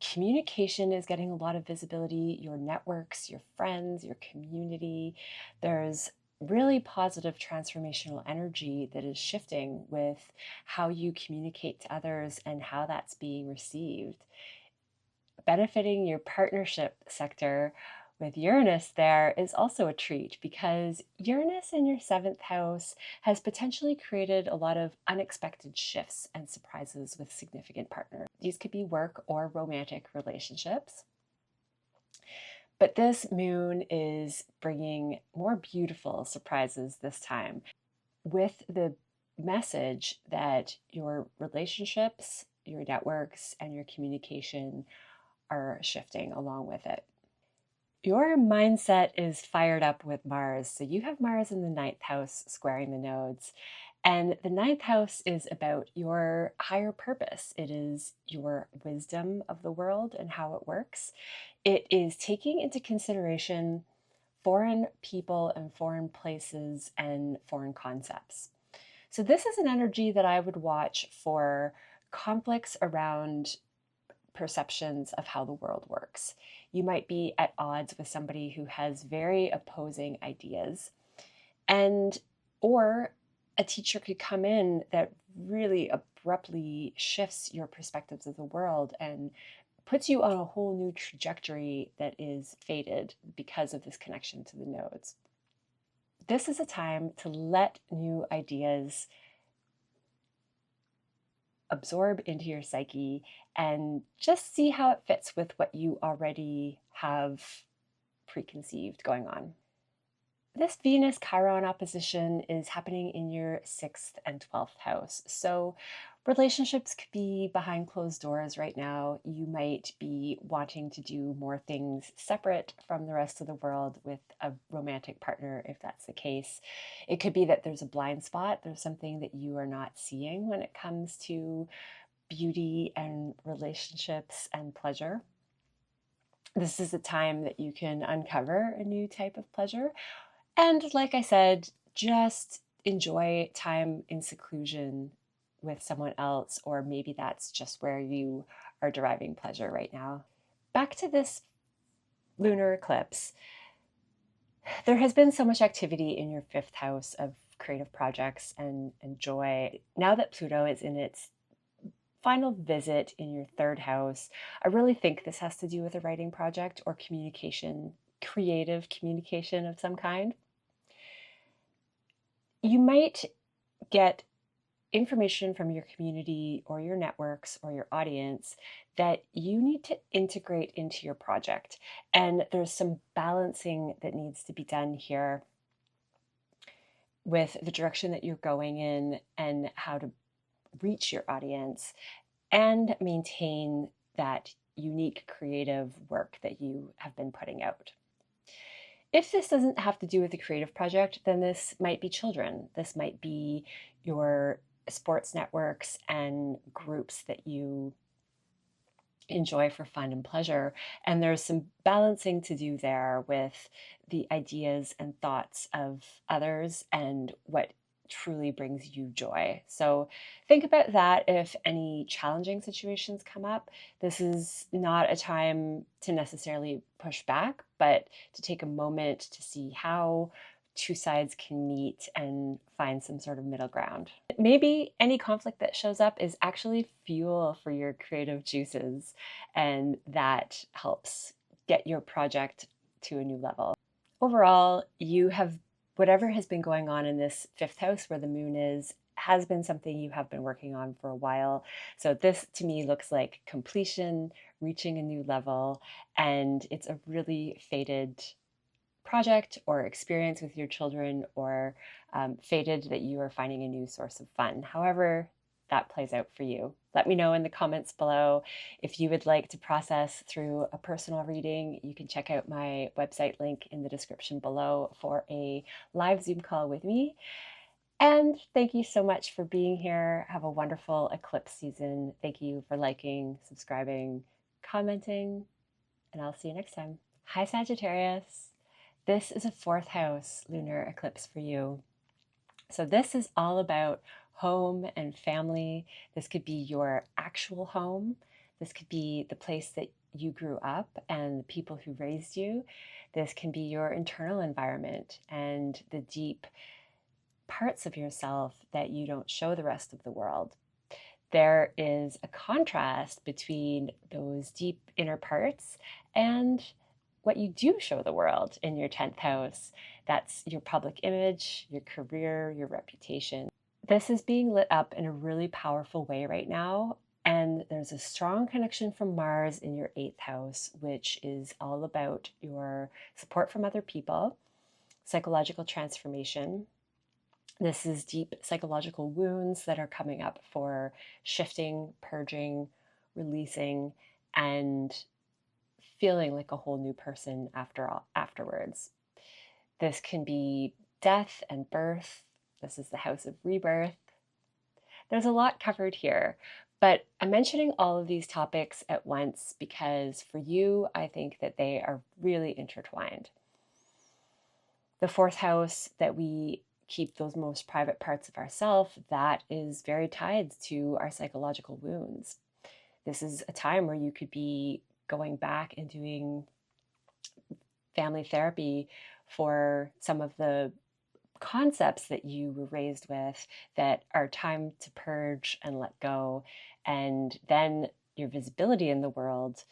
communication is getting a lot of visibility, your networks, your friends, your community. There's really positive transformational energy that is shifting with how you communicate to others and how that's being received. Benefiting your partnership sector with Uranus there is also a treat, because Uranus in your 7th house has potentially created a lot of unexpected shifts and surprises with significant partners. These could be work or romantic relationships. But this moon is bringing more beautiful surprises this time, with the message that your relationships, your networks, and your communication are shifting along with it. Your mindset is fired up with Mars. So you have Mars in the 9th house squaring the nodes. And the 9th house is about your higher purpose. It is your wisdom of the world and how it works. It is taking into consideration foreign people and foreign places and foreign concepts. So this is an energy that I would watch for conflicts around perceptions of how the world works. You might be at odds with somebody who has very opposing ideas, or a teacher could come in that really abruptly shifts your perspectives of the world and puts you on a whole new trajectory that is fated because of this connection to the nodes. This is a time to let new ideas absorb into your psyche and just see how it fits with what you already have preconceived going on. This Venus Chiron opposition is happening in your 6th and 12th house. So relationships could be behind closed doors right now. You might be wanting to do more things separate from the rest of the world with a romantic partner, if that's the case. It could be that there's a blind spot. There's something that you are not seeing when it comes to beauty and relationships and pleasure. This is a time that you can uncover a new type of pleasure. And like I said, just enjoy time in seclusion with someone else, or maybe that's just where you are deriving pleasure right now. Back to this lunar eclipse. There has been so much activity in your 5th house of creative projects and joy. Now that Pluto is in its final visit in your 3rd house, I really think this has to do with a writing project or communication, creative communication of some kind. You might get information from your community or your networks or your audience that you need to integrate into your project. And there's some balancing that needs to be done here with the direction that you're going in and how to reach your audience and maintain that unique creative work that you have been putting out. If this doesn't have to do with a creative project, then this might be children. This might be your sports networks and groups that you enjoy for fun and pleasure. And there's some balancing to do there with the ideas and thoughts of others and what truly brings you joy. So think about that if any challenging situations come up. This is not a time to necessarily push back, but to take a moment to see how two sides can meet and find some sort of middle ground. Maybe any conflict that shows up is actually fuel for your creative juices, and that helps get your project to a new level. Overall, you have whatever has been going on in this 5th house where the moon is has been something you have been working on for a while. So this to me looks like completion, reaching a new level, and it's a really fated project or experience with your children, or fated that you are finding a new source of fun. However that plays out for you. Let me know in the comments below. If you would like to process through a personal reading, you can check out my website link in the description below for a live Zoom call with me. And thank you so much for being here. Have a wonderful eclipse season. Thank you for liking, subscribing, commenting, and I'll see you next time. Hi, Sagittarius. This is a 4th house lunar eclipse for you. So this is all about home and family. This could be your actual home. This could be the place that you grew up and the people who raised you. This can be your internal environment and the deep parts of yourself that you don't show the rest of the world. There is a contrast between those deep inner parts and what you do show the world in your 10th house. That's your public image, your career, your reputation. This is being lit up in a really powerful way right now. And there's a strong connection from Mars in your 8th house, which is all about your support from other people, psychological transformation. This is deep psychological wounds that are coming up for shifting, purging, releasing, and feeling like a whole new person afterwards. This can be death and birth. This is the house of rebirth. There's a lot covered here, but I'm mentioning all of these topics at once because for you, I think that they are really intertwined. The 4th house that we keep those most private parts of ourselves, that is very tied to our psychological wounds. This is a time where you could be going back and doing family therapy for some of the concepts that you were raised with that are time to purge and let go, and then your visibility in the world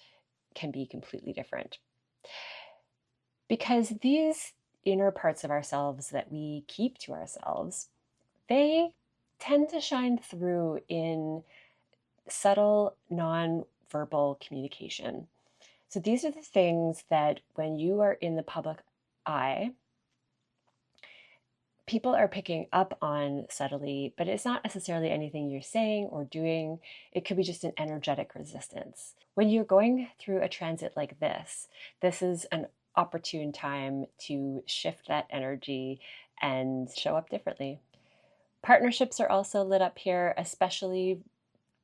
can be completely different. Because these inner parts of ourselves that we keep to ourselves, they tend to shine through in subtle, non-verbal communication. So these are the things that when you are in the public eye, people are picking up on subtly, but it's not necessarily anything you're saying or doing. It could be just an energetic resistance. When you're going through a transit like this is an opportune time to shift that energy and show up differently. Partnerships are also lit up here, especially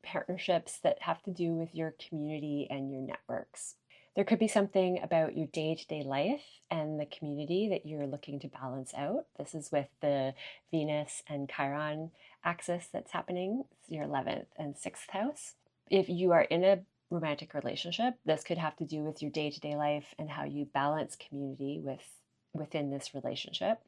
partnerships that have to do with your community and your networks. There could be something about your day-to-day life and the community that you're looking to balance out. This is with the Venus and Chiron axis that's happening. It's your 11th and 6th house. If you are in a romantic relationship, this could have to do with your day-to-day life and how you balance community within this relationship.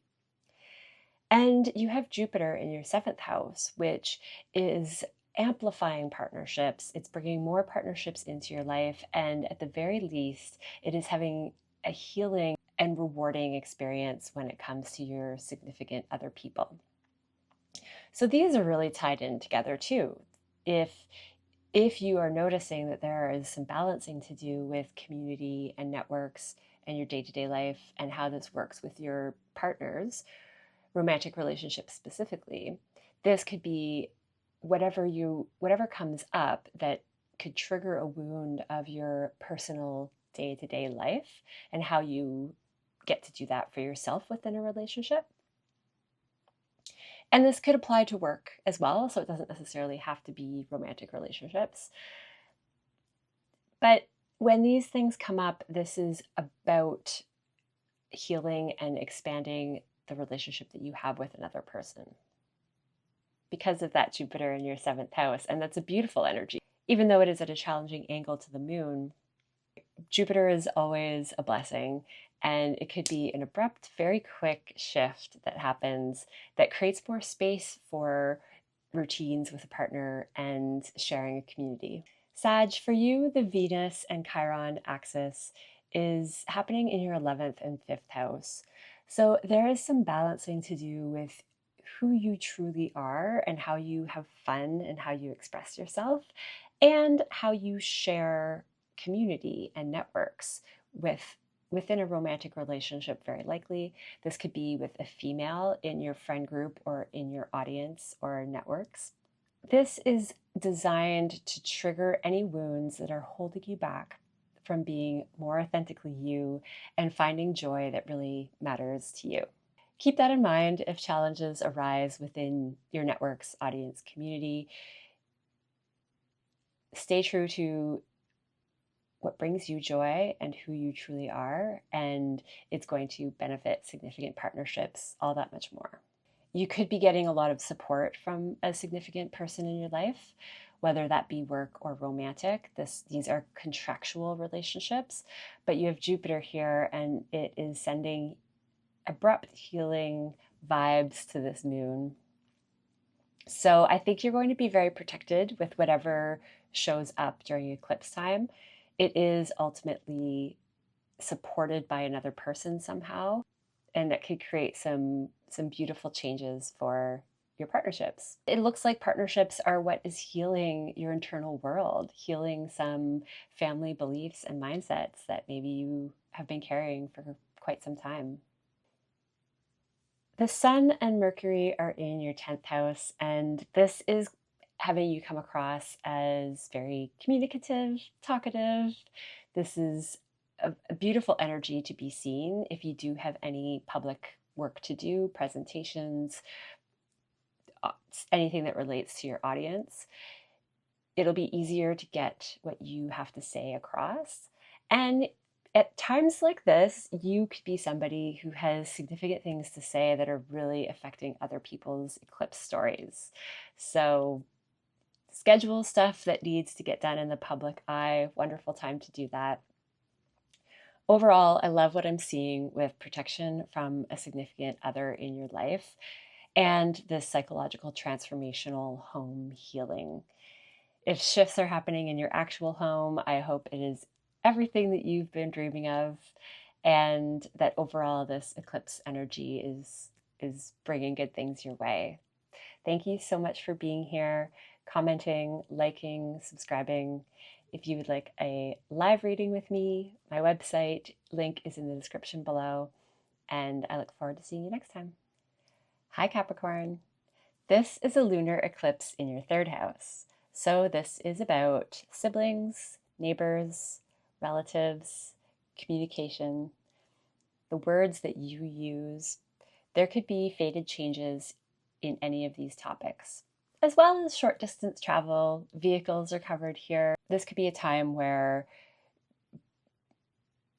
And you have Jupiter in your 7th house, which is amplifying partnerships. It's bringing more partnerships into your life. And at the very least, it is having a healing and rewarding experience when it comes to your significant other people. So these are really tied in together too. If you are noticing that there is some balancing to do with community and networks and your day-to-day life and how this works with your partners, romantic relationships specifically, this could be whatever comes up that could trigger a wound of your personal day-to-day life and how you get to do that for yourself within a relationship. And this could apply to work as well, so it doesn't necessarily have to be romantic relationships. But when these things come up, this is about healing and expanding the relationship that you have with another person because of that Jupiter in your 7th house. And that's a beautiful energy. Even though it is at a challenging angle to the moon, Jupiter is always a blessing. And it could be an abrupt, very quick shift that happens that creates more space for routines with a partner and sharing a community. Sag, for you, the Venus and Chiron axis is happening in your 11th and 5th house. So there is some balancing to do with who you truly are and how you have fun and how you express yourself and how you share community and networks within a romantic relationship. Very likely this could be with a female in your friend group or in your audience or networks. This is designed to trigger any wounds that are holding you back from being more authentically you and finding joy that really matters to you. Keep that in mind if challenges arise within your network's audience community. Stay true to what brings you joy and who you truly are, and it's going to benefit significant partnerships all that much more. You could be getting a lot of support from a significant person in your life, whether that be work or romantic. These are contractual relationships, but you have Jupiter here and it is sending abrupt healing vibes to this moon. So I think you're going to be very protected with whatever shows up during eclipse time. It is ultimately supported by another person somehow, and that could create some beautiful changes for your partnerships. It looks like partnerships are what is healing your internal world, healing some family beliefs and mindsets that maybe you have been carrying for quite some time. The Sun and Mercury are in your 10th house, and this is having you come across as very communicative, talkative. This is a beautiful energy to be seen if you do have any public work to do, presentations, anything that relates to your audience. It'll be easier to get what you have to say across. And at times like this, you could be somebody who has significant things to say that are really affecting other people's eclipse stories. So schedule stuff that needs to get done in the public eye. Wonderful time to do that. Overall, I love what I'm seeing with protection from a significant other in your life and this psychological transformational home healing. If shifts are happening in your actual home, I hope it is everything that you've been dreaming of, and that overall this eclipse energy is bringing good things your way. Thank you so much for being here, commenting, liking, subscribing. If you would like a live reading with me, my website link is in the description below, and I look forward to seeing you next time. Hi, Capricorn. This is a lunar eclipse in your third house. So this is about siblings, neighbors, relatives, communication, the words that you use. There could be fated changes in any of these topics, as well as short distance travel. Vehicles are covered here. This could be a time where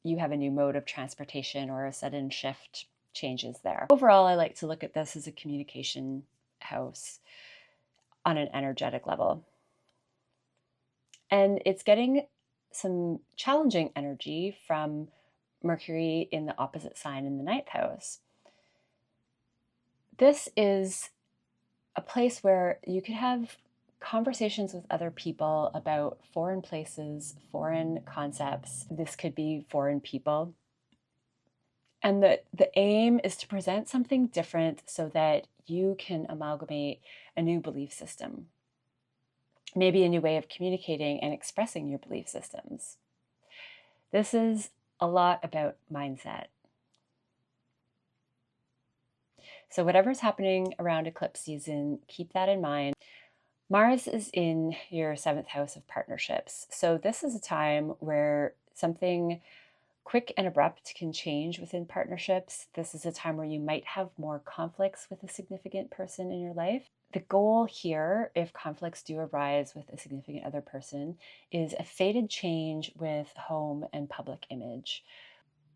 you have a new mode of transportation or a sudden shift changes there. Overall, I like to look at this as a communication house on an energetic level. And it's getting some challenging energy from Mercury in the opposite sign in the ninth house. This is a place where you could have conversations with other people about foreign places, foreign concepts. This could be foreign people. And the aim is to present something different so that you can amalgamate a new belief system, maybe a new way of communicating and expressing your belief systems. This is a lot about mindset. So whatever's happening around eclipse season, keep that in mind. Mars is in your 7th house of partnerships. So this is a time where something quick and abrupt can change within partnerships. This is a time where you might have more conflicts with a significant person in your life. The goal here, if conflicts do arise with a significant other person, is a fated change with home and public image.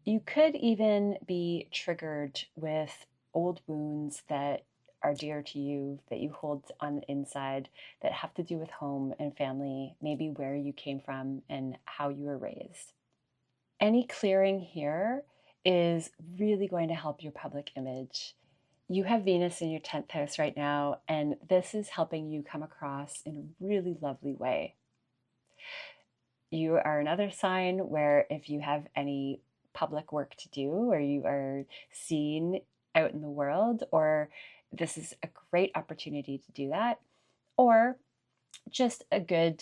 You could even be triggered with old wounds that are dear to you, that you hold on the inside, that have to do with home and family, maybe where you came from and how you were raised. Any clearing here is really going to help your public image. You have Venus in your 10th house right now, and this is helping you come across in a really lovely way. You are another sign where if you have any public work to do, or you are seen out in the world, or this is a great opportunity to do that, or just a good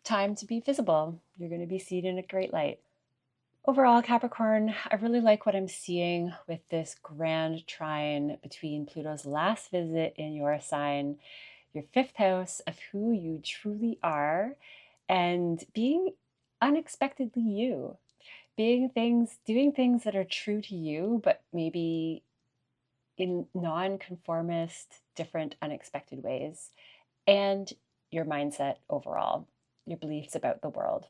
time to be visible. You're going to be seen in a great light. Overall, Capricorn, I really like what I'm seeing with this grand trine between Pluto's last visit in your sign, your 5th house of who you truly are, and being unexpectedly you, doing things that are true to you, but maybe in non-conformist, different, unexpected ways, and your mindset overall, your beliefs about the world.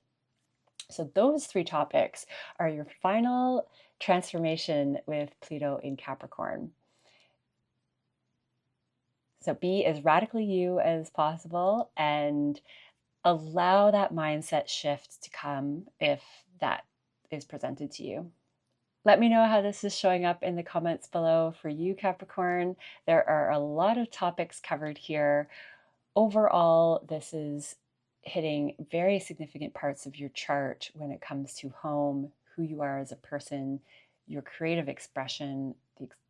So those 3 topics are your final transformation with Pluto in Capricorn. So be as radically you as possible and allow that mindset shift to come if that is presented to you. Let me know how this is showing up in the comments below for you, Capricorn. There are a lot of topics covered here. Overall, this is hitting very significant parts of your chart when it comes to home, who you are as a person, your creative expression,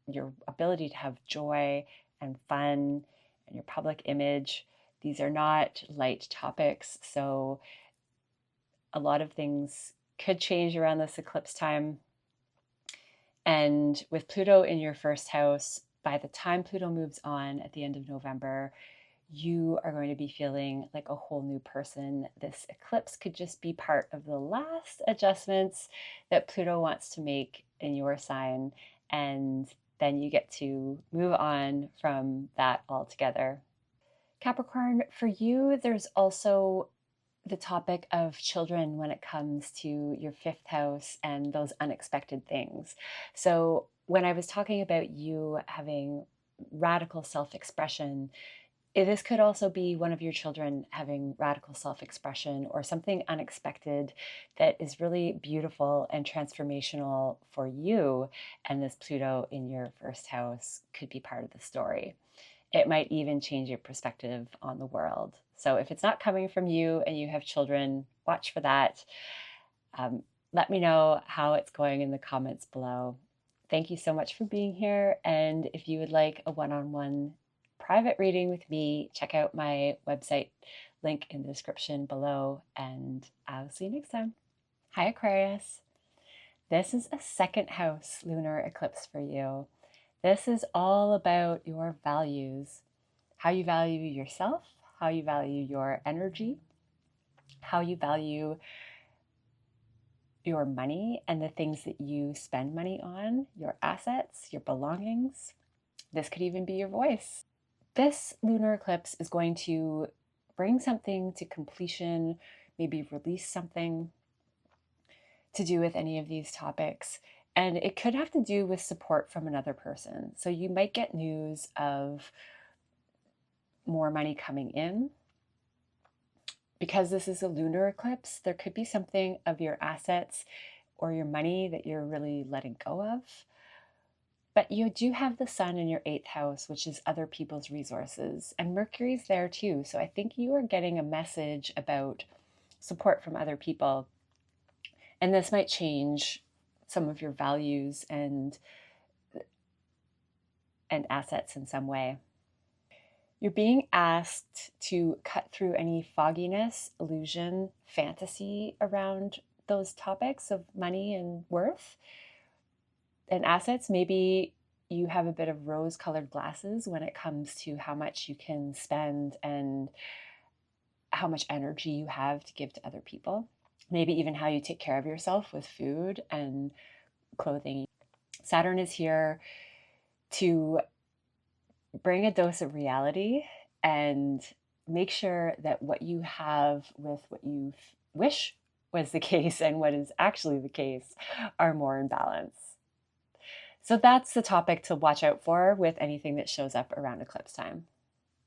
your ability to have joy and fun, and your public image. These are not light topics, so a lot of things could change around this eclipse time. And with Pluto in your 1st house, by the time Pluto moves on at the end of November, you are going to be feeling like a whole new person. This eclipse could just be part of the last adjustments that Pluto wants to make in your sign, and then you get to move on from that altogether. Capricorn, for you, there's also the topic of children when it comes to your 5th house and those unexpected things. So when I was talking about you having radical self-expression, this could also be one of your children having radical self-expression or something unexpected that is really beautiful and transformational for you. And this Pluto in your 1st house could be part of the story. It might even change your perspective on the world. So if it's not coming from you and you have children, watch for that. Let me know how it's going in the comments below. Thank you so much for being here. And if you would like a one-on-one private reading with me, check out my website link in the description below. And I'll see you next time. Hi, Aquarius. This is a second house lunar eclipse for you. This is all about your values, how you value yourself, how you value your energy, how you value your money and the things that you spend money on, your assets, your belongings. This could even be your voice. This lunar eclipse is going to bring something to completion, maybe release something to do with any of these topics. And it could have to do with support from another person. So you might get news of more money coming in. Because this is a lunar eclipse, there could be something of your assets or your money that you're really letting go of. But you do have the sun in your 8th house, which is other people's resources. And Mercury's there too. So I think you are getting a message about support from other people. And this might change some of your values and assets in some way. You're being asked to cut through any fogginess, illusion, fantasy around those topics of money and worth and assets. Maybe you have a bit of rose-colored glasses when it comes to how much you can spend and how much energy you have to give to other people. Maybe even how you take care of yourself with food and clothing. Saturn is here to bring a dose of reality and make sure that what you have with what you wish was the case and what is actually the case are more in balance. So that's the topic to watch out for with anything that shows up around eclipse time.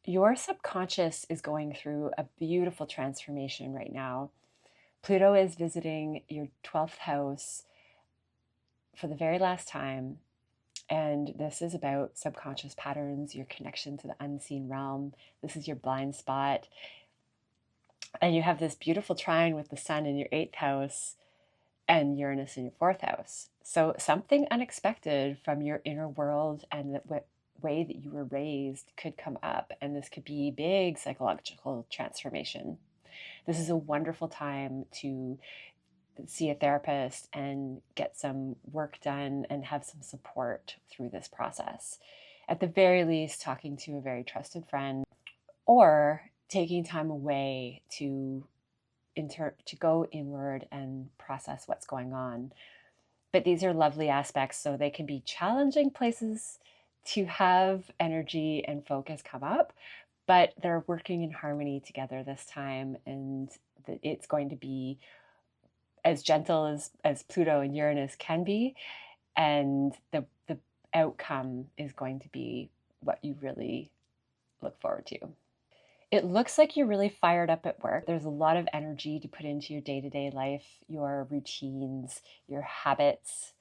Your subconscious is going through a beautiful transformation right now. Pluto is visiting your 12th house for the very last time. And this is about subconscious patterns, your connection to the unseen realm. This is your blind spot. And you have this beautiful trine with the sun in your 8th house and Uranus in your 4th house. So something unexpected from your inner world and the way that you were raised could come up. And this could be big psychological transformation. This is a wonderful time to see a therapist and get some work done and have some support through this process. At the very least, talking to a very trusted friend or taking time away to go inward and process what's going on. But these are lovely aspects, so they can be challenging places to have energy and focus come up, but they're working in harmony together this time, and it's going to be as gentle as Pluto and Uranus can be, and the outcome is going to be what you really look forward to. It looks like you're really fired up at work. There's a lot of energy to put into your day-to-day life, your routines, your habits.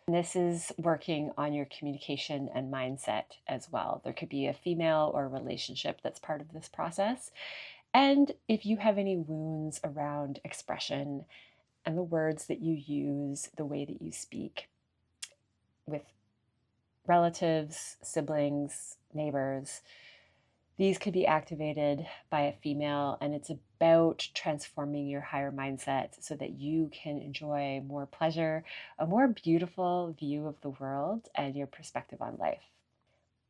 And this is working on your communication and mindset as well. There could be a female or relationship that's part of this process. And if you have any wounds around expression and the words that you use, the way that you speak with relatives, siblings, neighbors, these could be activated by a female, and it's about transforming your higher mindset so that you can enjoy more pleasure, a more beautiful view of the world, and your perspective on life.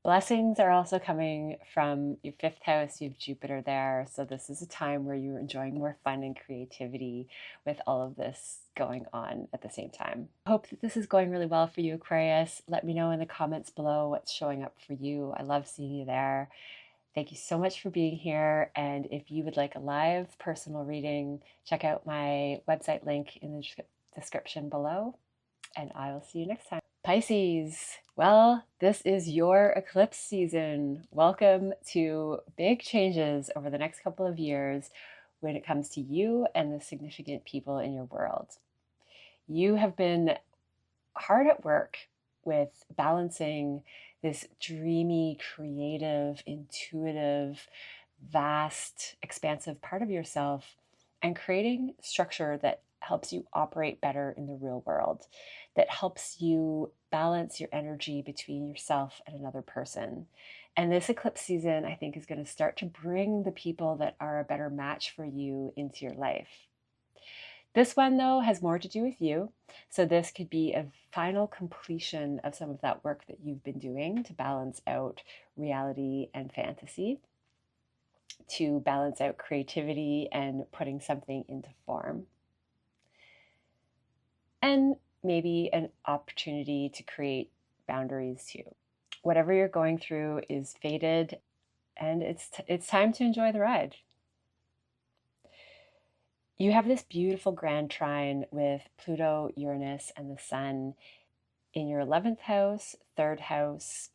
Blessings are also coming from your 5th house. You have Jupiter there. So this is a time where you're enjoying more fun and creativity with all of this going on at the same time. I hope that this is going really well for you, Aquarius. Let me know in the comments below what's showing up for you. I love seeing you there. Thank you so much for being here. And if you would like a live personal reading, check out my website link in the description below. And I will see you next time. Pisces, well, this is your eclipse season. Welcome to big changes over the next couple of years when it comes to you and the significant people in your world. You have been hard at work with balancing this dreamy, creative, intuitive, vast, expansive part of yourself and creating structure that helps you operate better in the real world, that helps you balance your energy between yourself and another person. And this eclipse season, I think, is going to start to bring the people that are a better match for you into your life. This one, though, has more to do with you. So this could be a final completion of some of that work that you've been doing to balance out reality and fantasy, to balance out creativity and putting something into form. And maybe an opportunity to create boundaries too. Whatever you're going through is fated, and it's time to enjoy the ride. You have this beautiful grand trine with Pluto, Uranus, and the Sun in your 11th house, 3rd house,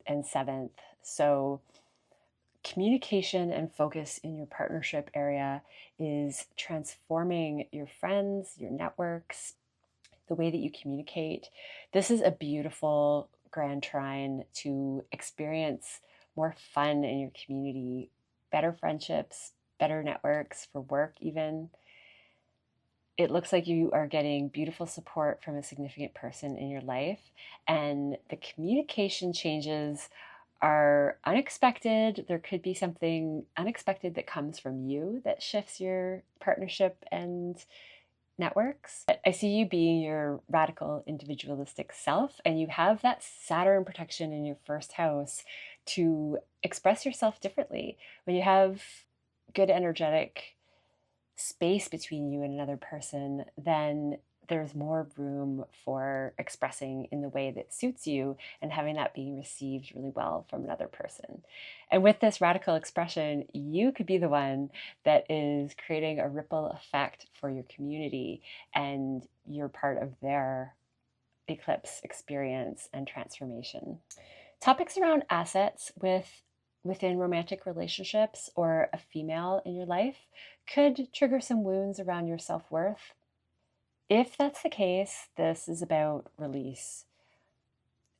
and 7th. So communication and focus in your partnership area is transforming your friends, your networks, the way that you communicate. This is a beautiful grand trine to experience more fun in your community, better friendships, better networks for work even. It looks like you are getting beautiful support from a significant person in your life, and the communication changes are unexpected. There could be something unexpected that comes from you that shifts your partnership and networks. I see you being your radical individualistic self, and you have that Saturn protection in your 1st house to express yourself differently. When you have good energetic space between you and another person, then there's more room for expressing in the way that suits you and having that being received really well from another person. And with this radical expression, you could be the one that is creating a ripple effect for your community, and you're part of their eclipse experience and transformation. Topics around assets within romantic relationships or a female in your life could trigger some wounds around your self-worth. If that's the case, this is about release.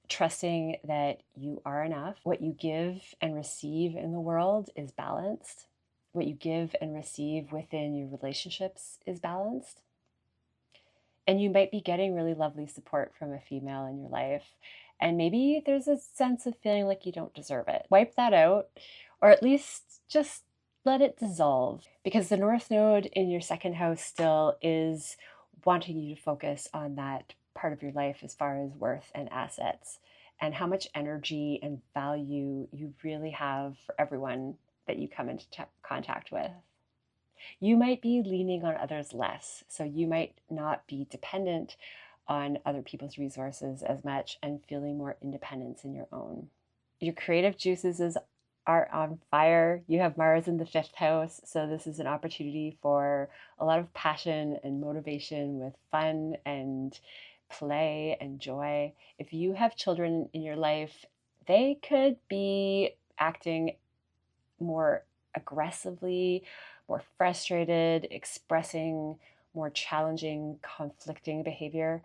Trusting that you are enough. What you give and receive in the world is balanced. What you give and receive within your relationships is balanced. And you might be getting really lovely support from a female in your life. And maybe there's a sense of feeling like you don't deserve it. Wipe that out, or at least just let it dissolve, because the North Node in your 2nd house still is wanting you to focus on that part of your life as far as worth and assets, and how much energy and value you really have for everyone that you come into contact with. You might be leaning on others less, so you might not be dependent on other people's resources as much and feeling more independence in your own. Your creative juices are on fire. You have Mars in the 5th house, so this is an opportunity for a lot of passion and motivation with fun and play and joy. If you have children in your life, they could be acting more aggressively, more frustrated, expressing more challenging, conflicting behavior.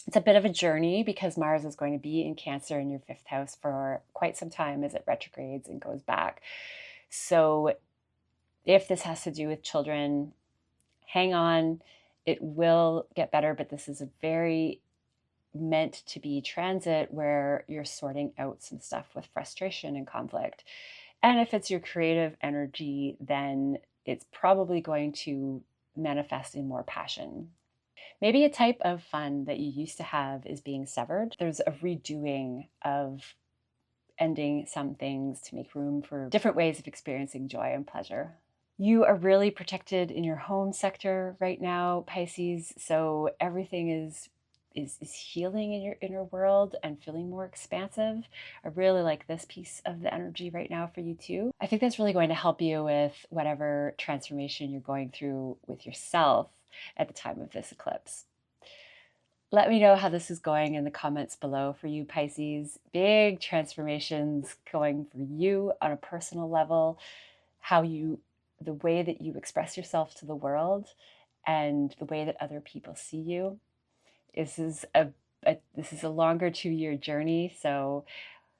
It's a bit of a journey because Mars is going to be in Cancer in your 5th house for quite some time as it retrogrades and goes back. So if this has to do with children, hang on. It will get better, but this is a very meant to be transit where you're sorting out some stuff with frustration and conflict. And if it's your creative energy, then it's probably going to manifest in more passion. Maybe a type of fun that you used to have is being severed. There's a redoing of ending some things to make room for different ways of experiencing joy and pleasure. You are really protected in your home sector right now, Pisces, so everything is healing in your inner world and feeling more expansive. I really like this piece of the energy right now for you too. I think that's really going to help you with whatever transformation you're going through with yourself at the time of this eclipse. Let me know how this is going in the comments below for you, Pisces. Big transformations going for you on a personal level, the way that you express yourself to the world and the way that other people see you. This is a this is a longer 2-year journey, so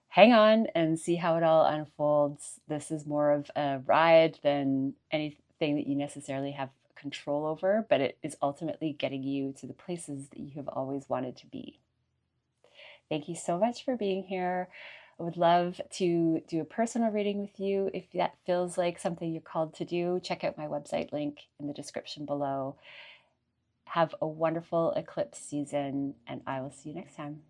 hang on and see how it all unfolds. This is more of a ride than anything that you necessarily have control over, but it is ultimately getting you to the places that you have always wanted to be. Thank you so much for being here. I would love to do a personal reading with you. If that feels like something you're called to do, check out my website link in the description below. Have a wonderful eclipse season, and I will see you next time.